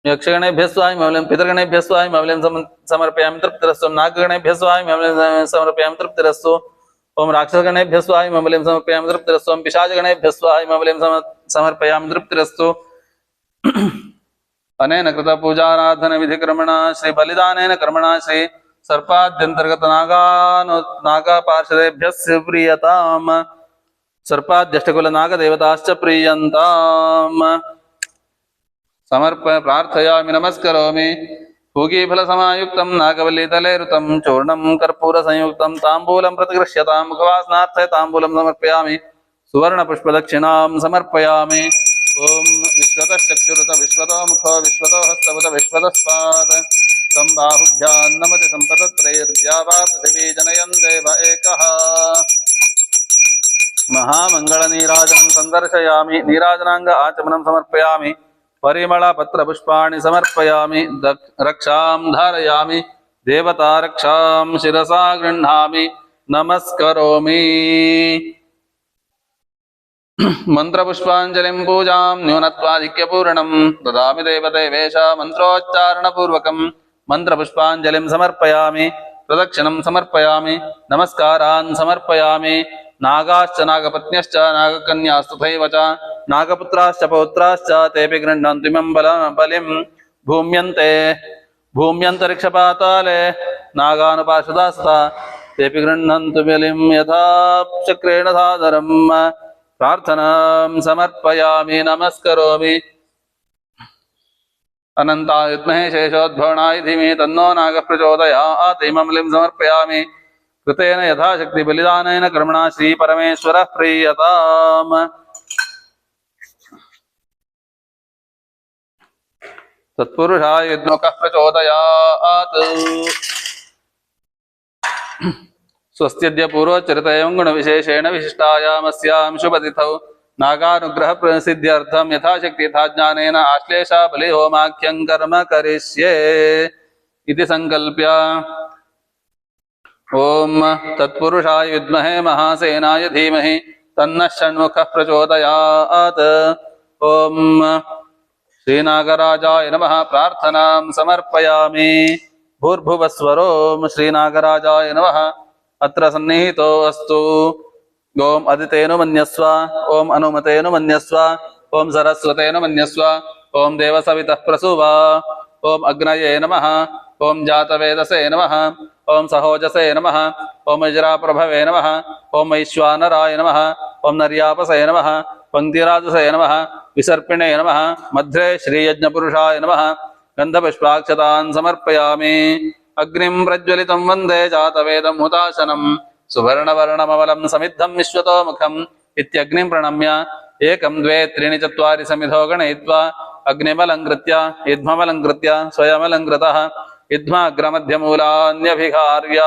यक्षगणेभ्यः स्वाहा इमं बलिं पितृगणेभ्यः स्वाहा इमं बलिं समर्पयामि तृप्तिरस्तु। ओम नागगणेभ्यः स्वाहा इमं बलिं समर्पयामि तृप्तिरस्तु। ओम राक्षसगणेभ्यः स्वाहा इमं बलिं समर्पयामि तृप्तिरस्तु। ओम पिशाचगणेभ्यः स्वाहा इमं बलिं समर्पयामि तृप्तिरस्तु। अनेन कृत पूजाराधन विधिक्रमण श्री बलिदानेन कर्मणा श्री सर्पाद्यंतर्गत नागापार्षदेभ्यः प्रीयताम् सर्पाद्यष्टकुल नागदेवताश्च प्रीयन्ताम् समर्पय प्रार्थयामि नमस्करोमि पूगीफलसमायुक्तं नागवल्लीतलेरुतं चूर्णं कर्पूरसंयुक्तं ताम्बूलं प्रतिगृह्यतां मुखवासनार्थं ताम्बूलं समर्पयामि सुवर्णपुष्पदक्षिणां समर्पयामि ओम विश्वतः चक्षुरुत विश्वतो मुखो विश्वतो हस्तवत विश्वतस्पाद तं बाहुभ्यां नमति सम्पतत्रयर्द्यावा पृथिवी जनयन् देव एकः महामङ्गलनीराजनं सन्दर्शयामि नीराजनाङ्ग आचमनं समर्पयामि परिमलपत्रपुष्पाणि समर्पयामि रक्षां धारयामि देवता रक्षां शिरसा गृह्णामि नमस्करोमि मंत्रपुष्पाञ्जलिं पूजां न्यूनत्वाधिक्यपूर्णं ददामि देवदेवेश मन्त्रोच्चारणपूर्वकं मंत्रपुष्पाञ्जलिं समर्पयामि प्रदक्षिणं समर्पयामि नमस्कारान् समर्पयामि नागाश्च नागपत्न्यश्च नागकन्यास्तु तथैव च नागपुत्राश्च पौत्राश्च तेऽपि गृह्णन्तु इमं बलिं भूम्यन्तरिक्षपाताले नागानुपाश्रितास्तथा तेऽपि गृह्णन्तु बलिं यथा चक्रेण सादरम् प्रार्थनां समर्पयामि नमस्करोमि अनन्ताय विद्महे शेषोद्भवनाय धीमहि तन्नो नागः प्रचोदयात् इमं बलिं समर्पयामि कृतेन यथाशक्ति बलिदानेन कर्मणा श्री परमेश्वरः प्रीयताम् तत्पुरुषाय विद्मकः प्रचोदयात् स्वस्त्यद्य पूर्वोच्चरित एवं गुणविशेषेण विशिष्टायामस्यां शुभतिथौ नागानुग्रह प्रसिद्ध्यर्थं यथाशक्ति यथा ज्ञानेन आश्लेषा बलिहोमाख्यं कर्म करिष्ये इति संकल्प्य ओम तत्पुरुषाय विद्महे महासेनाय धीमहि तन्नः षण्मुखः प्रचोदयात् ओम श्रीनागराजाय नमः प्रार्थनां समर्पयामि भूर्भुवस्वरों श्रीनागराजाय नमः अत्र सन्निहितो अस्तु ओम अदितेनु मन्यस्व ओम अनुमतेनु मन्यस्व ओम सरस्वतेनु मन्यस्व ओम देवसवितः प्रसूवा ओम अग्नये नमः ओम जातवेदसे नमः ओम सहोजसे नमः ओम वज्राप्रभवे नमः ओम वैश्वानराय नमः ओम नर्यापसे नमः पंक्तिराजसे नमः विसर्पिणे नमः मध्रे श्रीयज्ञपुरुषाय नमः गन्धपुष्पाक्षतान् समर्पयामि अग्निं प्रज्वलितं वन्दे जातवेदं हुताशनं सुवर्णवर्णमवलं समिद्धं विश्वतोमुखम् इत्यग्निं प्रणम्य एकं द्वे त्रीणि चत्वारि समिधो गणयित्वा अग्निमलङ्कृत्य युध्ममलङ्कृत्य स्वयमलङ्कृतः युध्माग्रमध्यमूलान्यभिघार्य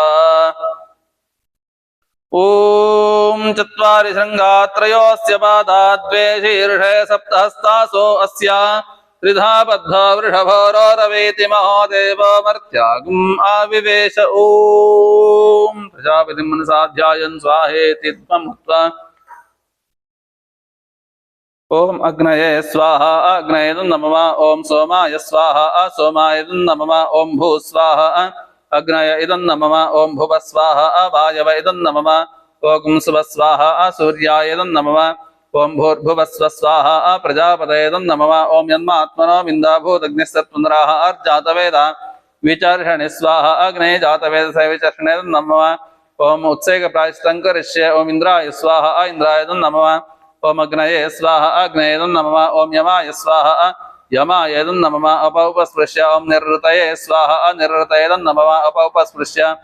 ॐ चत्वारि शृङ्गात्रयोऽस्य पादा द्वे शीर्षे सप्तहस्तासो अस्य त्रिधा बद्धा वृषभोरोरवेति महोदेव मर्त्यागम् आविवेश ॐ प्रजापतिं मनसा ध्यायन् स्वाहेति त्वमुक्त्वा ओम अग्नये स्वाहा अग्नये नमः ओम सोमाय स्वाहा सोमाय नमः ओम भू स्वाहा अग्नय इदं नमः ओम भुव स्वाहा वायव इदं नमः ओम सुव स्वाहा सूर्याय इदं नमः ओम भूर्भुवस्व स्वाहा प्रजापतये इदं नमः ओम यन्मात्मनो विन्दाभूतग्निस्तत्पुनराः अर्जातवेदा विचर्षणे स्वाहा अग्नये जातवेदसे विचर्षणे इदं नमः ओम उत्सेकप्रायश्चित्तं करिष्ये ओम इन्द्राय स्वाहा इन्द्राय इदं नमः ओम अग्नये स्वाहा अग्नये नमः ओम यमाय स्वाहा यमाय नमः अपौपस्पृश्य ओम निर्ऋतये स्वाहा निर्ऋतये नमः अपौपस्पृश्य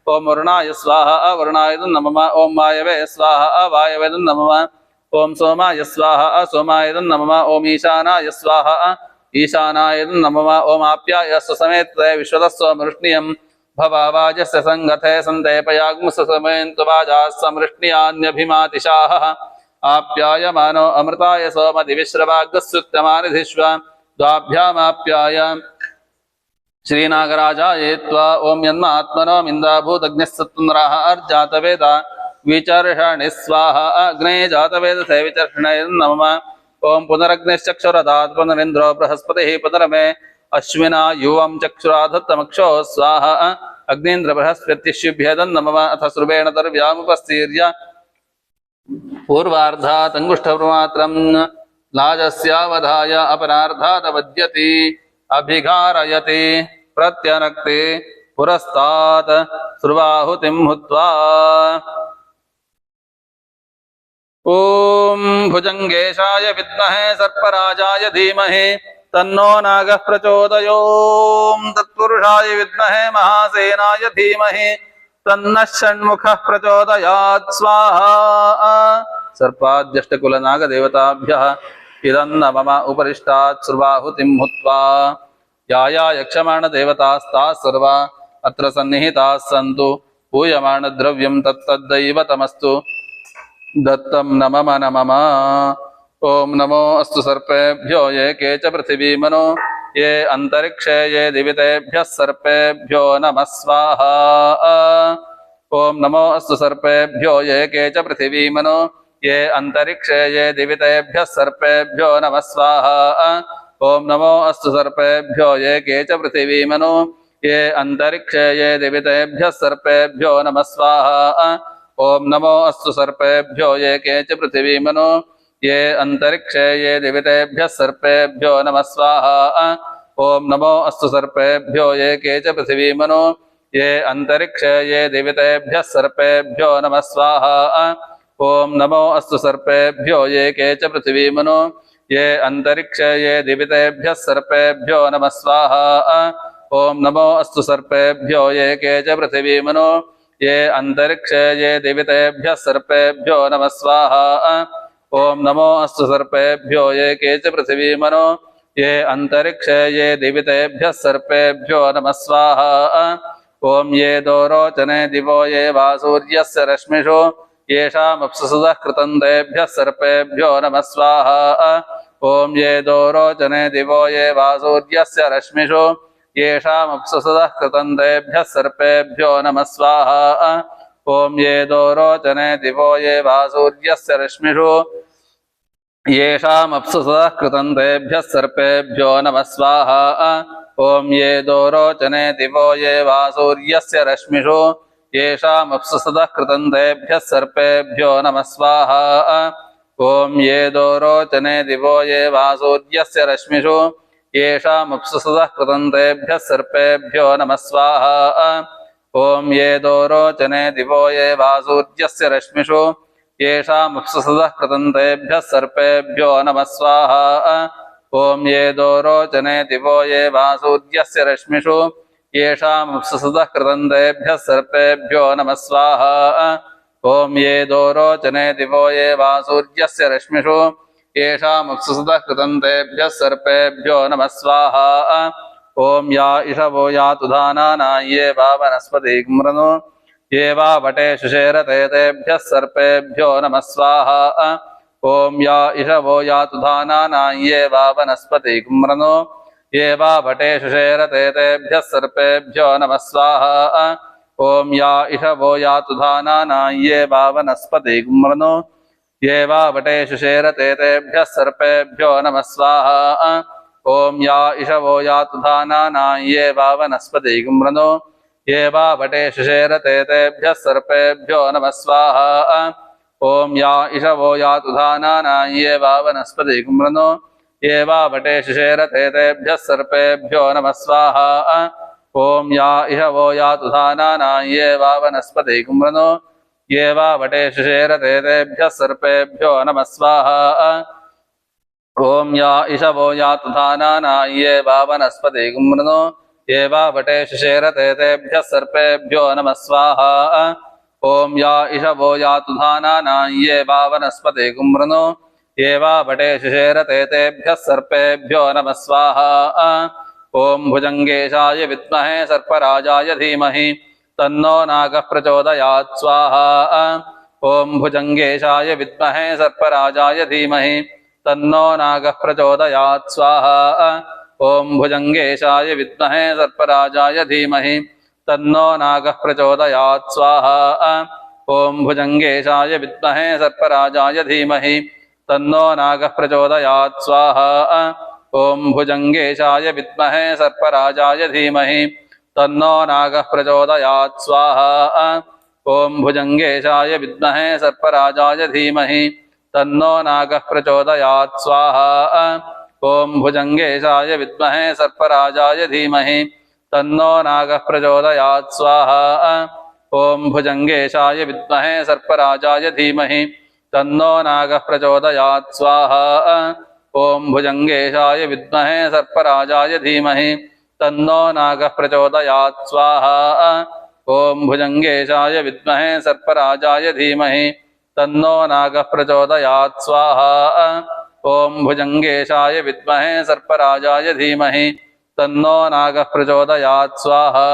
ओम वरुणाय स्वाहा वरुणाय नमः ओम वायवे स्वाहा वायवे नमः ओम सोमाय स्वाहा सोमाय नमः ओम ईशानाय स्वाहा ईशानाय नमः ओम आप्याय समेत्य विश्वतस्व मृष्णियं भवावाजस्य संगते सन्देपयाग्मुसमेन्तु वाजाः समृष्णियान्यभिमातिशाः आप्यायमानो अमृताय सोमदिविश्रवाग्रस्युत्तमानिधिष्व द्वाभ्यामाप्याय श्रीनागराजाय त्वा ओम यन्मात्मनो मिन्दाभूतग्निस्सत्पुनराः अर्जातवेदा विचर्षणि स्वाहा अग्ने जातवेदसे विचर्षणे नमः ओम पुनरग्निश्चक्षुरदात् पुनरिन्द्रो बृहस्पतिः पुनरमे अश्विना युवं चक्षुराधत्तमक्षो स्वाहा अग्नीन्द्र बृहस्पतिष्युभ्येदं नमः अथ श्रुवेण दर्व्यामुपस्थीर्य पूर्वार्धात् अंगुष्ठप्रमात्रं लाजस्यावधाय अपरार्धात् वद्यति अभिघारयति प्रत्यनक्ति पुरस्तात् सुर्वाहुतिं हुत्वा ॐ भुजङ्गेशाय विद्महे सर्पराजाय धीमहि तन्नो नागः प्रचोदयात्। तत्पुरुषाय विद्महे महासेनाय धीमहि तन्नः षण्मुखः प्रचोदयात्। स्वाहा। सर्पाद्यष्टकुलनागदेवताभ्यः इदन्न मम उपरिष्टात् सुर्वाहुतिं हुत्वा या यक्षमाणदेवतास्ताः सर्वा अत्र सन्निहिताः सन्तु पूयमाणद्रव्यं तत्तद्दैवतमस्तु दत्तं न मम न मम। ओम नमो अस्तु सर्पेभ्यो ये के च पृथिवीमनो ये अंतरिक्षे ये दिवितेभ्यः सर्पेभ्यो नमः स्वाहा। ओम नमो अस्तु सर्पेभ्यो ये के च पृथिवीमनो ये अंतरिक्षे ये दिवितेभ्यः सर्पेभ्यो नमः स्वाहा। ओम नमो अस्तु सर्पेभ्यो ये के च पृथिवीमनो ये अंतरिक्षे ये दिवितेभ्यः सर्पेभ्यो नमः स्वाहा। ओम नमो अस्तु सर्पेभ्यो ये के च पृथिवीमनो ये अंतरिक्षे ये दिवितेभ्यः सर्पेभ्यो नमः स्वाहा। ओम नमो अस्तु सर्पेभ्यो ये के च पृथिवीमनो ये अंतरिक्षे ये दिवितेभ्यः सर्पेभ्यो नमः स्वाहा। ओम नमो अस्तु सर्पेभ्यो ये के च पृथिवीमनो ये अंतरिक्षे ये दिवितेभ्यः सर्पेभ्यो नमः स्वाहा। ओम नमो अस्तु सर्पेभ्यो ये के च पृथिवीमनो ये अंतरिक्षे ये दिवितेभ्यः सर्पेभ्यो नमः स्वाहा। ओम नमो अस्तु सर्पेभ्यो ये के च पृथिवीमनो ये अंतरिक्षे ये दिवितेभ्यः सर्पेभ्यो नमः स्वाहा। ओम ये दोरोचने दिवो ये वासूर्यस्य रश्मिषु येषामप्सुसुतः कृतं तेभ्यः सर्पेभ्यो नमः स्वाहा। ओम ये दोरोचने दिवो ये वासूर्यस्य रश्मिषु येषामप्सुसुतः कृतं तेभ्यः सर्पेभ्यो नमः स्वाहा। ओम ये दोरोचने दिवो ये वासूर्यस्य रश्मिषु येषामप्सुसुतः कृतं तेभ्यः सर्पेभ्यो नमः स्वाहा। ओम ये दोरोचने दिवो ये वासूर्यस्य रश्मिषु येषामप्सुसुतः कृतं तेभ्यः सर्पेभ्यो नमः स्वाहा। ओम ये दोरोचने दिवो ये वासूर्यस्य रश्मिषु येषामप्सुसुतः कृतं तेभ्यः सर्पेभ्यो नमः स्वाहा। ओम ये दोरोचने दिवो ये वासूर्यस्य रश्मिषु येषामप्सुसुतः कृतं तेभ्यः सर्पेभ्यो नमः स्वाहा। ओम ये दोरोचने दिवो ये वासूर्यस्य रश्मिषु येषामप्सुसुतः कृतं तेभ्यः सर्पेभ्यो नमः स्वाहा। ओम ये दोरोचने दिवो ये वासूर्यस्य रश्मिषु येषामप्सुसुतः कृतं तेभ्यः सर्पेभ्यो नमः स्वाहा। ओम या इषवो यातु धानाना ये वा वनस्पतिं मृणु ये वा वटे शुशेरते तेभ्यः सर्पेभ्यो नमः स्वाहा। ओम या इषवो यातु धानाना ये वा वनस्पतिं मृणु ये वा वटे शुशेरते तेभ्यः सर्पेभ्यो नमः स्वाहा। ओम या इषवो यातु धानाना ये वा वनस्पतिं मृणु ये वा वटे शुशेरते तेभ्यः सर्पेभ्यो नमः स्वाहा। ओम या इषवो यातु धानाना ये वा वनस्पतिं मृणु ये वा वटे शुशेरते तेभ्यः सर्पेभ्यो नमः स्वाहा। ओम या इषवो यातु धानाना ये वा वनस्पतिं मृणु ये वा वटे शुशेरते तेभ्यः सर्पेभ्यो नमः स्वाहा। ओम या इषवो यातु धानाना ये वा वनस्पतिं मृणु ये वा वटे शुशेरते तेभ्यः सर्पेभ्यो नमः स्वाहा। ओम या इषवो यातु धानाना ये वा वनस्पतिं मृणु ये वा वटे शुशेरते तेभ्यः सर्पेभ्यो नमः स्वाहा। ओम या इषवो यातु धानाना ये वा वनस्पतिं मृणु ये वा वटे शुशेरते तेभ्यः सर्पेभ्यो नमः स्वाहा। ओम भुजंगेशाय विद्महे सर्पराजाय धीमहि तन्नो नागः प्रचोदयात्। स्वाहा। ओम भुजंगेशाय विद्महे सर्पराजाय धीमहि तन्नो नागः प्रचोदयात्। स्वाहा। ओम भुजंगेशाय विद्महे सर्पराजाय धीमहि तन्नो नागः प्रचोदयात्। स्वाहा। ओम भुजंगेशाय विद्महे सर्पराजाय धीमहि तन्नो नागः प्रचोदयात्। स्वाहा। ओम भुजंगेशाय विद्महे सर्पराजाय धीमहि तन्नो नागः प्रचोदयात्। स्वाहा। ओम भुजंगेशाय विद्महे सर्पराजाय धीमहि तन्नो नागः प्रचोदयात्। स्वाहा। ओम भुजंगेशाय विद्महे सर्पराजाय धीमहि तन्नो नागः प्रचोदयात् स्वाहा ओम भुजंगेशाय विद्महे सर्पराजाय धीमहि तन्नो नागः प्रचोदयात् स्वाहा ओम भुजंगेशाय विद्महे सर्पराजाय धीमहि तन्नो नागः प्रचोदयात् स्वाहा ओम भुजंगेशाय विद्महे सर्पराजाय धीमहि तन्नो नागः प्रचोदयात् स्वाहा ओम भुजंगेशाय विद्महे सर्पराजाय धीमहि तन्नो नागः प्रचोदयात् स्वाहा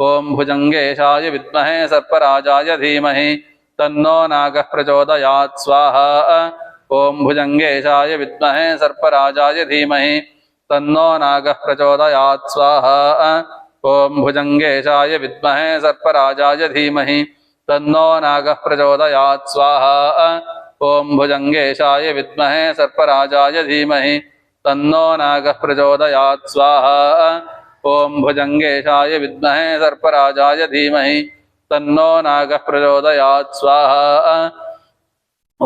ओम भुजंगेशाय विद्महे सर्पराजाय धीमहि तन्नो नागः प्रचोदयात् स्वाहा ओम भुजंगेशाय विद्महे सर्पराजाय धीमहि तन्नो नागः प्रचोदयात् स्वाहा ओम भुजंगेशाय विद्महे सर्पराजाय धीमहि तन्नो नागः प्रचोदयात् स्वाहा ओम भुजंगेशाय विद्महे सर्पराजाय धीमहि तन्नो नागः प्रचोदयात् स्वाहा ओम भुजंगेशाय विद्महे सर्पराजाय धीमहि तन्नो नागः प्रचोदयात् स्वाहा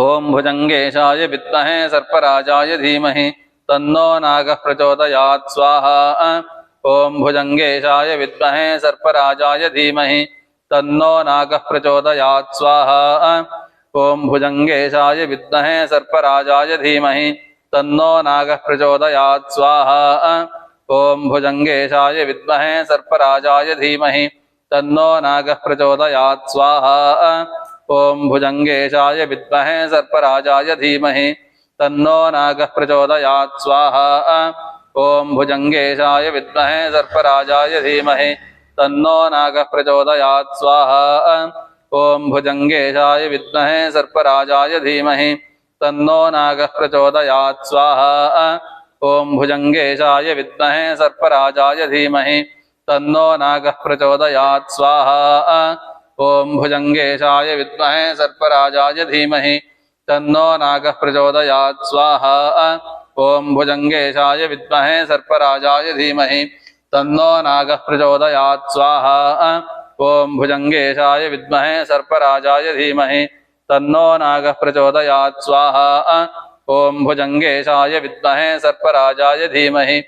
ओम भुजंगेशाय विद्महे सर्पराजाय धीमहि तन्नो नागः प्रचोदयात् स्वाहा ओम भुजंगेशाय विद्महे सर्पराजाय धीमहि तन्नो नागः प्रचोदयात् स्वाहा ओम भुजंगेशाय विद्महे सर्पराजाय धीमहि तन्नो नागः प्रचोदयात् स्वाहा ओम भुजंगेशाय विद्महे सर्पराजाय धीमहि तन्नो नागः प्रचोदयात् स्वाहा ओम भुजंगेशाय विद्महे सर्पराजाय धीमहि तन्नो नागः प्रचोदयात् स्वाहा ओम भुजंगेशाय विद्महे सर्पराजाय धीमहि तन्नो नागः प्रचोदयात् स्वाहा ओम भुजंगेशाय विद्महे सर्पराजाय धीमहि तन्नो नागः प्रचोदयात् स्वाहा ओम भुजंगेशाय विद्महे सर्पराजाय धीमहि तन्नो नागः प्रचोदयात् स्वाहा ओम भुजंगेशाय विद्महे सर्पराजाय धीमहि तन्नो नागः प्रचोदयात् स्वाहा ओम भुजंगेशाय विद्महे सर्पराजाय धीमहि तन्नो नागः प्रचोदयात् स्वाहा ओम भुजंगेशाय विद्महे सर्पराजाय धीमहि तन्नो नागः प्रचोदयात् स्वाहा ओम भुजंगेशाय विद्महे सर्पराजाय धीमहि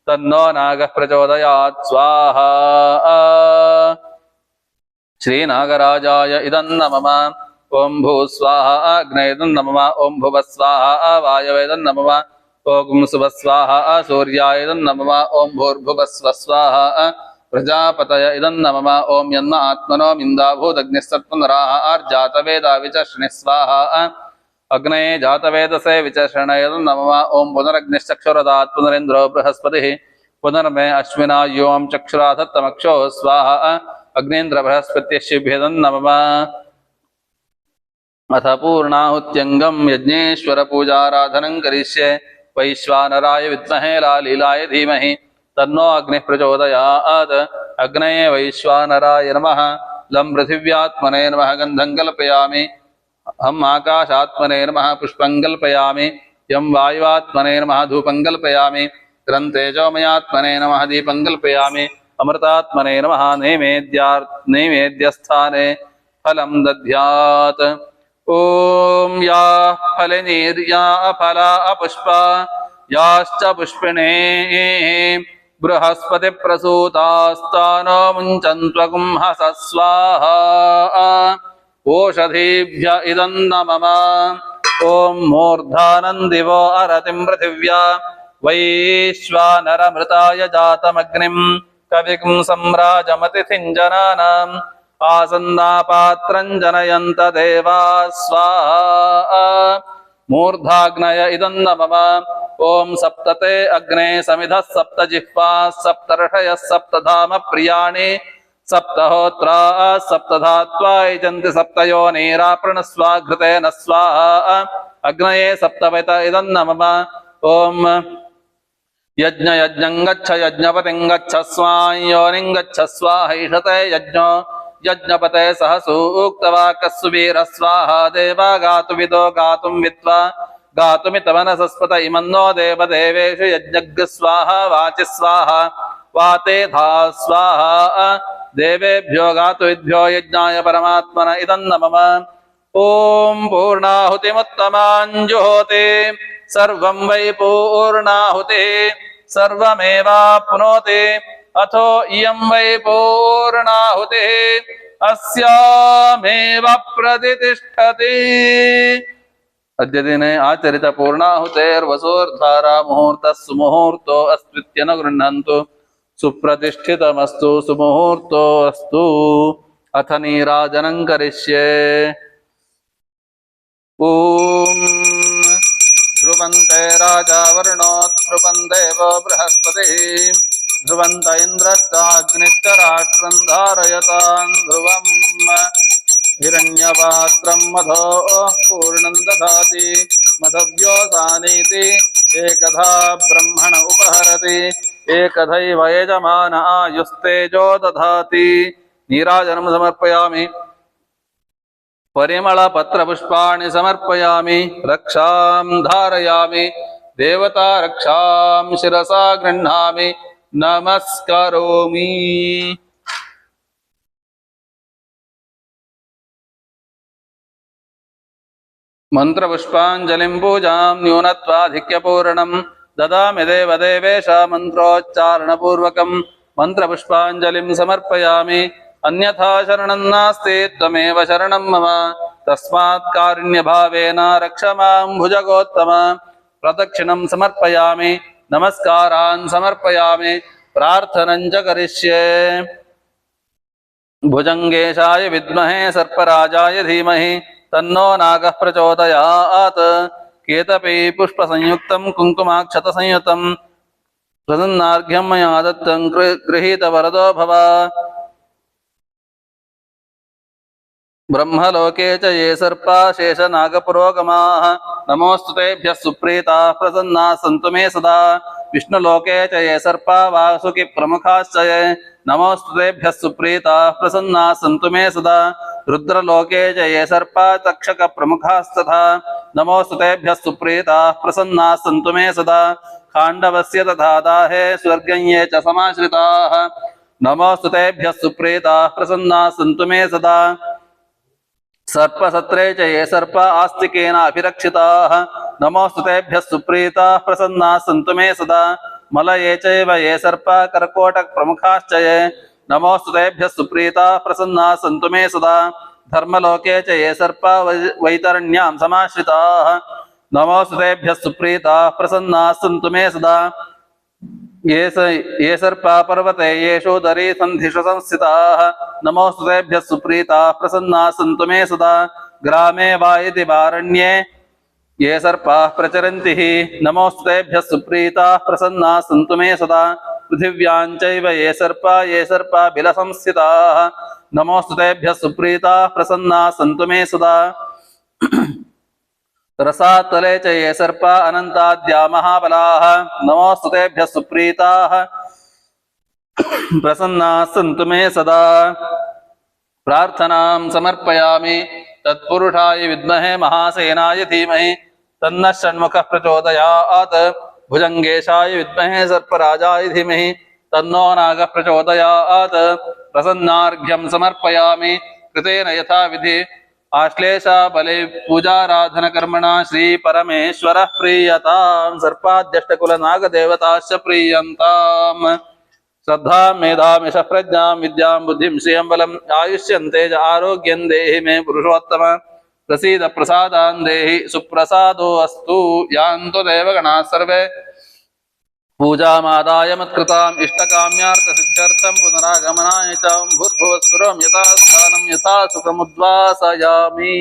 तन्नो नागः प्रचोदयात् स्वाहा श्रीनागराजाय इदं नमः ओम भूस्वाहा अग्नेयं नमः ओम भुवस्वाहा वायवेदं नमः ओम सुवस्वाहा सूर्याय नमः ओम भूर्भुवस्व स्वाहा प्रजापतय इदं नमः ओम यन्न आत्मनो मिन्दाभूदग्निस्सत्पुनराः आर्जातवेदा विचर्षणि स्वाहा अग्नये जातवेदसे विचर्षणय नमः ओम पुनरग्निश्चक्षुरदात् पुनरेन्द्रो बृहस्पतिः पुनर्मे अश्विना योम चक्षुराधत्तमक्षो स्वाहा अग्नेन्द्र बृहस्पत्यश्चिभ्यदं नमः अथ पूर्णाहुत्यंगम यज्ञेश्वर पूजाराधनं करिष्ये वैश्वानराय विद्महे लालीलाय धीमहि तन्नो अग्निः प्रचोदयात् अग्नये वैश्वानराय नमः लं पृथिव्यात्मने नमः गन्धं कल्पयामि हम आकाशात्मने नमः पुष्पं कल्पयामि यं वायुवात्मने नमः धूपं कल्पयामि ग्रन्थेजोमयात्मने नमः दीपं कल्पयामि अमृतात्मने नमः नैवेद्यस्थाने फलं दद्यात् ओम या फलनीर्या फला पुष्पा याश्च पुष्पिणे बृहस्पति प्रसूतास्तानो मुञ्चन्त्वगुं हस स्वाहा ओषधीभ्य इदं नमः ओम मूर्धानं दिवो अरतिं पृथिव्या वैश्वानरमृताय जातमग्निं कविं सम्राजमतिथिं जनानाम् आसन्नापात्रं जनयन्त देवा स्वाहा मूर्धाग्नय इदं नमः ओम सप्तते अग्ने समिधः सप्तजिह्वाः सप्तर्षयः सप्तधाम प्रियाणि सप्तहोत्रा सप्तधात्वा यजन्ति सप्तयोनिराप्रणस्वाघृतेन स्वाहा अग्नये सप्तवेत इदं नमः ओम यज्ञ यज्ञं गच्छ यज्ञपतिं गच्छ स्वां योनिं गच्छ स्वाहैषते यज्ञो यज्ञपते सह सूक्तवाक्यस्सुवीर स्वाहा देवा गातुविदो गातुं विद्वा गातुमितमनसस्पत इमन्नो देवदेवेषु यज्ञज्ञ स्वाहा वाचि स्वाहा वाते धा स्वाहा देवेभ्यो गातुविद्भ्यो यज्ञाय परमात्मन इदं नमः ओम पूर्णाहुतिमुत्तमां जुहोति सर्वं वै पूर्णाहुतिः सर्वमेवाप्नोति अथो इयं वै पूर्णाहुतिः अस्यामेव प्रतिष्ठति। अद्य दिने आचरित पूर्णाहुतेर्वसोर्धारा मुहूर्तः सुमुहूर्तो अस्त्वित्य न गृह्णन्तु सुप्रतिष्ठितमस्तु सुमुहूर्तो अस्तु। अथ नीराजनं करिष्ये। ॐ ध्रुवन्ते राजा वरुणोत् ध्रुवं देवो बृहस्पतिः ध्रुवन्त इन्द्रश्चाग्निश्च राष्ट्रं धारयतां ध्रुवम् हिरण्यपात्रं मधो पूर्णं दधाति मधव्योसानीति एकधा ब्रह्मण उपहरति एकधैव यजमान आयुस्तेजो दधाति। नीराजनं समर्पयामि। परिमलपत्रपुष्पाणि समर्पयामि। रक्षां धारयामि। देवता रक्षां शिरसा गृह्णामि नमस्करोमि। मंत्रपुष्पाञ्जलिं पूजां न्यूनत्वाधिक्यपूर्णं ददामि देवदेवेश मन्त्रोच्चारणपूर्वकं मंत्रपुष्पाञ्जलिं समर्पयामि। अन्यथा शरणं नास्ति त्वमेव शरणं मम तस्मात् कारुण्यभावेन रक्ष मां भुजगोत्तम। प्रदक्षिणं समर्पयामि। नमस्कारान् समर्पयामि। प्रार्थनं च करिष्ये। भुजंगेशाय विद्महे सर्पराजाय धीमहि तन्नो नागः प्रचोदयात्। केतपी पुष्पसंयुक्तं कुङ्कुमाक्षतसंयुतं प्रसन्नार्घ्यं मया दत्तं गृहीतवरदो भव। ब्रह्मलोके च ये सर्पा शेषनागपुरोगमाः नमोऽस्तु तेभ्यः सुप्रीताः प्रसन्नाः सन्तु मे सदा। विष्णुलोके च ये सर्पा वासुकि प्रमुखाश्च ये नमोऽस्तु तेभ्यः सुप्रीताः प्रसन्नाः सन्तु मे सदा। रुद्रलोके च ये सर्पा तक्षक प्रमुखास्तथा नमोऽस्तु तेभ्यः सुप्रीताः प्रसन्नाः सन्तु मे सदा। खाण्डवस्य तथा दाहे स्वर्गं ये च समाश्रिताः नमोऽस्तु तेभ्यः सुप्रीताः प्रसन्नाः सन्तु मे सदा। सर्पसत्रे च ये सर्पा आस्तिकेन अभिरक्षिताः नमोऽस्तु तेभ्यः सुप्रीताः प्रसन्नाः सन्तु मे सदा। मलये चैव ये सर्पा कर्कोटक प्रमुखाश्च ये नमोऽस्तु तेभ्यः सुप्रीताः प्रसन्नाः सन्तु मे सदा। धर्मलोके च ये सर्पा वैतरण्यां समाश्रिताः नमोऽस्तु तेभ्यः सुप्रीताः प्रसन्नाः सन्तु मे सदा। ये सर्पा पर्वते येषु दरी सन्धिषु संस्थिताः नमोऽस्तु तेभ्यः सुप्रीताः प्रसन्नाः सन्तु मे सदा। ग्रामे वा इति वारण्ये ये सर्पाः प्रचरन्ति नमोऽस्तु तेभ्यः सुप्रीताः प्रसन्नाः सन्तु मे सदा। पृथिव्यां चैव ये सर्पा बिलसंस्थिताः नमोऽस्तु तेभ्यः सुप्रीताः प्रसन्नाः सन्तु मे सदा। रसातले च ये सर्पा अनन्ताद्या महाबलाः नमोऽस्तु तेभ्यः सुप्रीताः प्रसन्नाः सन्तु मे सदा। प्रार्थनां समर्पयामि। तत्पुरुषाय विद्महे महासेनाय धीमहि तन्नः षण्मुखः प्रचोदयात्। भुजंगेशाय विद्महे सर्पराजाय धीमहि तन्नो नागः प्रचोदयात्। प्रसन्नार्घ्यं समर्पयामि। कृतेन यथा विधि आश्लेषा बले पूजाराधन कर्मणा श्री परमेश्वरः प्रीयतां। सर्पाद्यष्टकुल नागदेवताश्च प्रीयन्ताम्। श्रद्धां मेधां यशः प्रज्ञां विद्यां बुद्धिं श्रियं बलम् आयुष्यं तेज आरोग्यं देहि मे पुरुषोत्तम। प्रसीद प्रसादान् देहि सुप्रसादो अस्तु। यान्तु देवगणाः सर्वे पूजामादाय मत्कृताम् इष्टकाम्यार्थसिद्ध्यर्थं पुनरागमनाय च भूर्भुवस्सुरं यथा स्थानं यथा सुखमुद्वासयामि।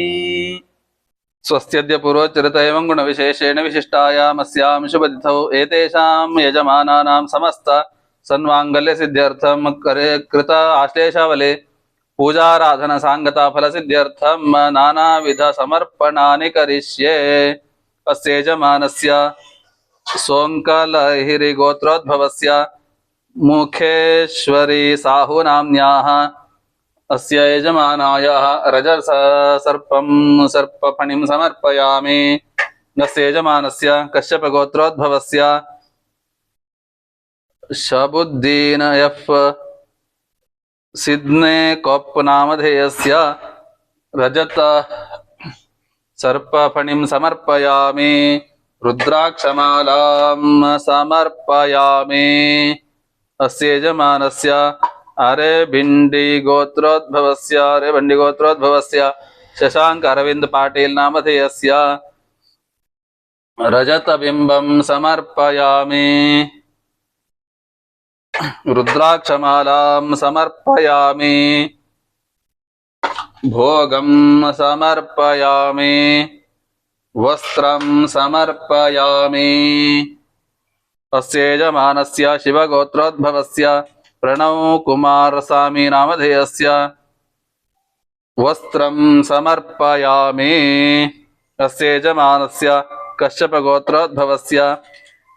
स्वस्त्यद्य पूर्वोच्चरित एवं गुणविशेषेण विशिष्टायामस्यां शुभतिथौ एतेषां यजमानानां समस्त सन्माङ्गल्यसिद्ध्यर्थं कृत आश्लेषावले पूजाराधन सांगता फलसिद्ध्यर्थं नानाविधसमर्पणानि करिष्ये। अस्य यजमानस्य सोङ्कलहिरिगोत्रोद्भवस्य मुखेश्वरी साहुनाम्न्याः अस्य यजमानायाः सर्पफणिं समर्पयामि। अस्य यजमानस्य कश्यपगोत्रोद्भवस्य शबुद्दीन एफ सिद्ने कोप् नामधेयस्य रजत सर्पफणिं समर्पयामि। रुद्राक्षमालां समर्पयामि अस्य यजमानस्य अरेभिण्डिगोत्रोद्भवस्य शशांक अरविंद पाटिल नामधेयस्य रजतबिम्बं समर्पयामि रुद्राक्षमालां समर्पयामि भोगं समर्पयामि वस्त्रं समर्पयामि अस्य यजमानस्य शिवगोत्रोद्भवस्य प्रणव कुमार स्वामी नामधेयस्य वस्त्रं समर्पयामि अस्य यजमानस्य कश्यप गोत्रोद्भवस्य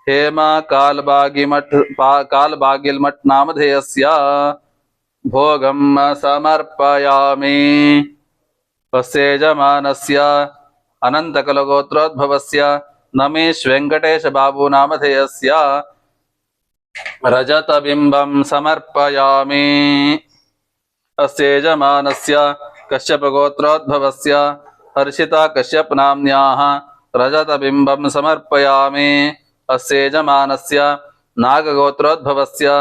हेमा कालबागिलमठ नामधेयस्य भोगं समर्पयामि अस्य यजमानस्य अनन्तकलगोत्रोद्भवस्य नमेश वेंकटेश बाबू नामधेयस्य रजतबिम्बं समर्पयामि अस्य यजमानस्य कश्यपगोत्रोद्भवस्य हर्षिता कश्यप नाम्न्याः रजतबिम्बं समर्पयामि अस्य यजमानस्य नागगोत्रोद्भवस्य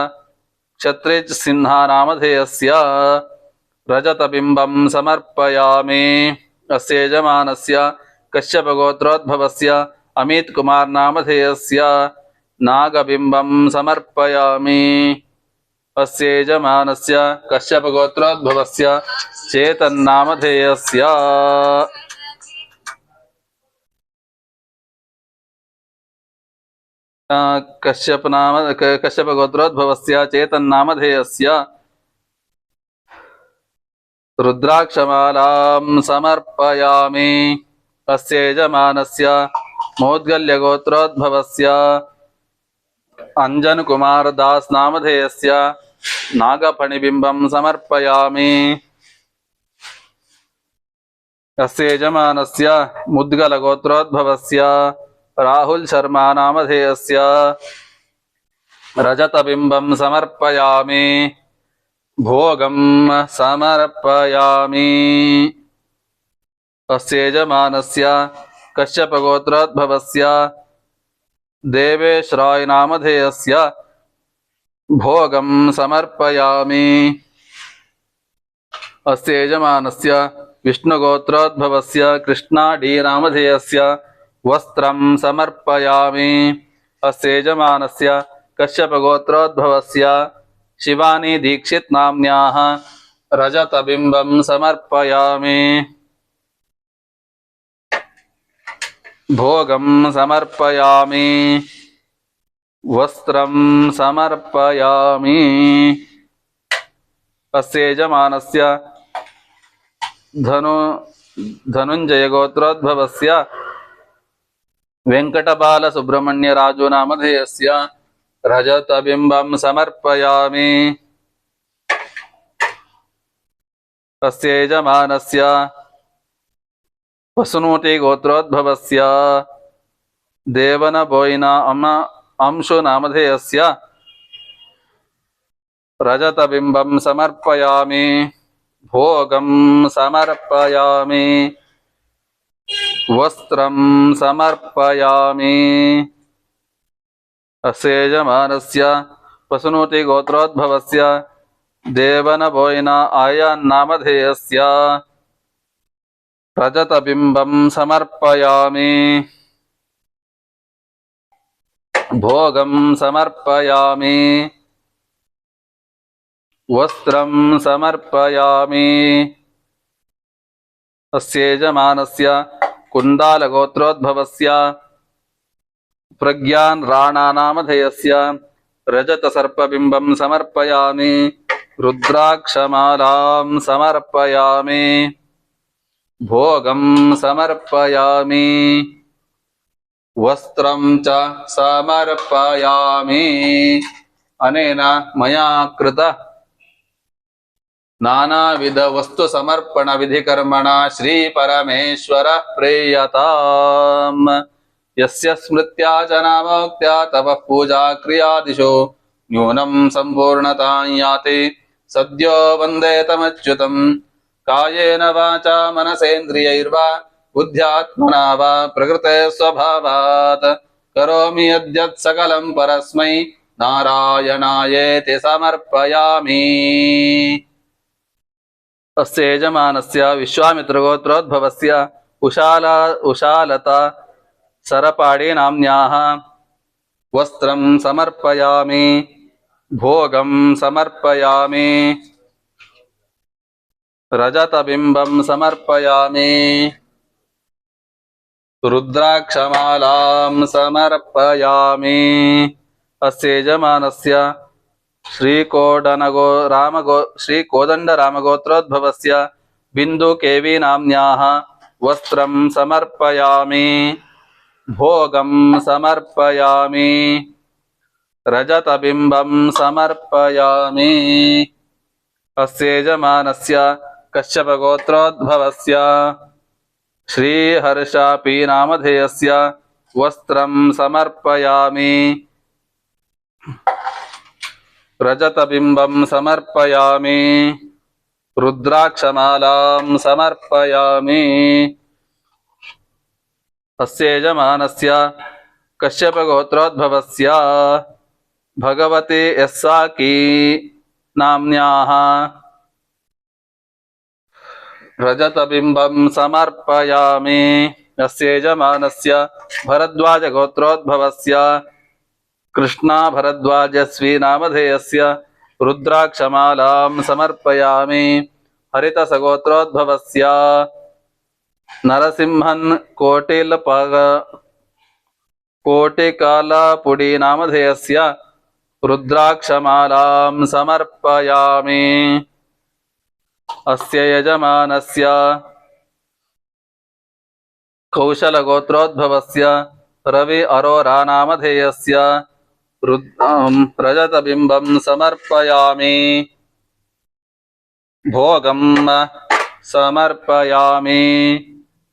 क्षत्रिज सिन्हा नामधेयस्य रजतबिम्बं समर्पयामि अस्य यजमानस्य कश्यपगोत्रोद्भवस्य अमित कुमार नामधेयस्य नागबिम्बं समर्पयामि अस्य यजमानस्य कश्यपगोत्रोद्भवस्य चेतन नामधेयस्य कश्यपगोत्रोद्भवस्य चेतन नामधेयस्य रुद्राक्षमालां समर्पयामि अस्य यजमानस्य मौद्गल्यगोत्रोद्भवस्य अंजन कुमार दास नामधेयस्य नागफणिबिम्बं समर्पयामि अस्य यजमानस्य मुद्गलगोत्रोद्भवस्य राहुल शर्मा नामधेयस्य रजतबिम्बं समर्पयामि भोगं समर्पयामि अस्य यजमानस्य कश्यपगोत्रोद्भवस्य देवेश राय नामधेयस्य भोगं समर्पयामि अस्य यजमानस्य विष्णुगोत्रोद्भवस्य कृष्णा डी नामधेयस्य वस्त्रं समर्पयामि अस्य यजमानस्य कश्यपगोत्रोद्भवस्य शिवानी दीक्षित नाम्न्याः रजतबिम्बं समर्पयामि भोगं समर्पयामि वस्त्रं समर्पयामि अस्य यजमानस्य धनुंजय गोत्रोद्भवस्य वेंकटबाल सुब्रह्मण्य राजू नामधेयस्य रजतबिम्बं समर्पयामि अस्य यजमानस्य वसुनूटी गोत्रोद्भवस्य देवनबोयिना अंशु नामधेयस्य रजतबिम्बं समर्पयामि भोगं समर्पयामि वस्त्रं समर्पयामि अस्य यजमानस्य वसुनूटी गोत्रोद्भवस्य देवनबोयिना आयान नामधेयस्य रजतबिम्बं समर्पयामि भोगं समर्पयामि वस्त्रं समर्पयामि अस्य यजमानस्य कुण्डालगोत्रोद्भवस्य प्रज्ञान राणा नामधेयस्य रजतसर्पबिम्बं समर्पयामि रुद्राक्षमालां समर्पयामि भोगं समर्पयामि वस्त्रं च समर्पयामि अनेन मया कृत नानाविध वस्तु समर्पण विधि कर्मणा श्री परमेश्वर प्रेयताम् यस्य स्मृत्या च नामोक्त्या तव पूजा क्रियादिषु न्यूनं सम्पूर्णतां याति सद्यो वन्दे तमच्युतम् कायेन वाचा मनसेन्द्रियैर्वा बुद्ध्यात्मना वा प्रकृते स्वभावात् करोमि यद्यत् सकलं परस्मै नारायणायेति समर्पयामि। अस्य यजमानस्य विश्वामित्रगोत्रोद्भवस्य उशालता सरपाडी नाम्न्याः वस्त्रं समर्पयामि, भोगं समर्पयामि, रजतबिम्बं समर्पयामि, रुद्राक्षमालां समर्पयामि। अस्य यजमानस्य श्रीकोदण्डरामगोत्रोद्भवस्य बिन्दुकेवी नाम्न्याः वस्त्रं समर्पयामि, भोगं समर्पयामि, रजतबिम्बं समर्पयामि। अस्य यजमानस्य कश्यपगोत्रोद्भवस्य श्रीहर्षापी नामधेयस्य वस्त्रं समर्पयामि, रजतबिम्बं समर्पयामि, रुद्राक्षमालां समर्पयामि। अस्य यजमानस्य कश्यपगोत्रोद्भवस्य भगवती यस्साकी नाम्न्याः रजतबिम्बं समर्पयामि। अस्य यजमानस्य भरद्वाजगोत्रोद्भवस्य कृष्णा भरद्वाजस्वी नामधेयस्य रुद्राक्षमालां समर्पयामि। हरितसगोत्रोद्भवस्य नरसिंहन् कोटिकालपुडी नामधेयस्य रुद्राक्षमालां समर्पयामि। अस्य यजमानस्य कौशलगोत्रोद्भवस्य रवि अरोरा नामधेयस्य रजतबिम्बं समर्पयामि, भोगं समर्पयामि।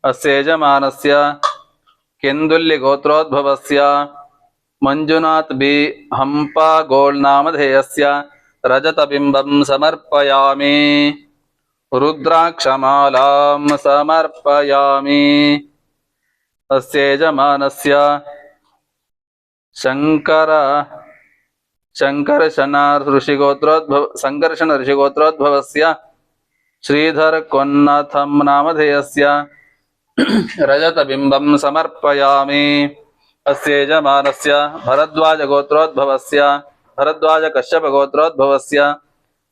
अस्य यजमानस्य केन्दुल्लिगोत्रोद्भवस्य मंजुनाथ बी हंपा गोल्ड नामधेयस्य रजतबिम्बं समर्पयामि, रुद्राक्षमालां समर्पयामि। अस्य यजमानस्य संकर्षण ऋषिगोत्रोद्भवस्य श्रीधर कोन्नाथम नामधेयस्य रजतबिम्बं समर्पयामि। अस्य यजमानस्य भरद्वाजगोत्रोद्भवस्य भरद्वाजकश्यपगोत्रोद्भवस्य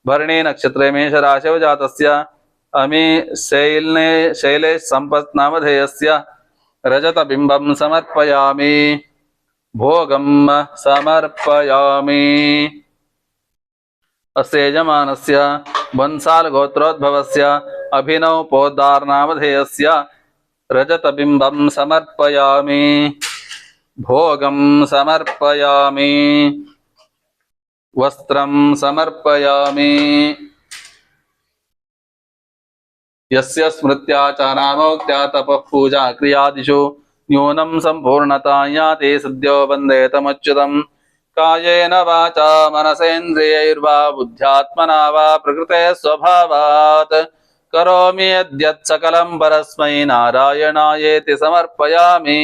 भरणी नक्षत्रे मेषराशौ जातस्य अमी शैलेश संपत् नामधेयस्य रजतबिम्बं समर्पयामि, भोगं समर्पयामि। अस्य यजमानस्य बंसाल गोत्रोद्भवस्य अभिनव पोद्दार नामधेयस्य रजतबिम्बं समर्पयामि, भोगं समर्पयामि, वस्त्रं समर्पयामि। यस्य स्मृत्या च नामोक्त्या तपः पूजा क्रियादिषु न्यूनं सम्पूर्णता याति सद्यो वन्दे तमच्युतं। कायेन वाचा मनसेन्द्रियैर्वा बुद्ध्यात्मना वा प्रकृते स्वभावात् करोमि यद्यत् सकलं परस्मै नारायणायेति समर्पयामि।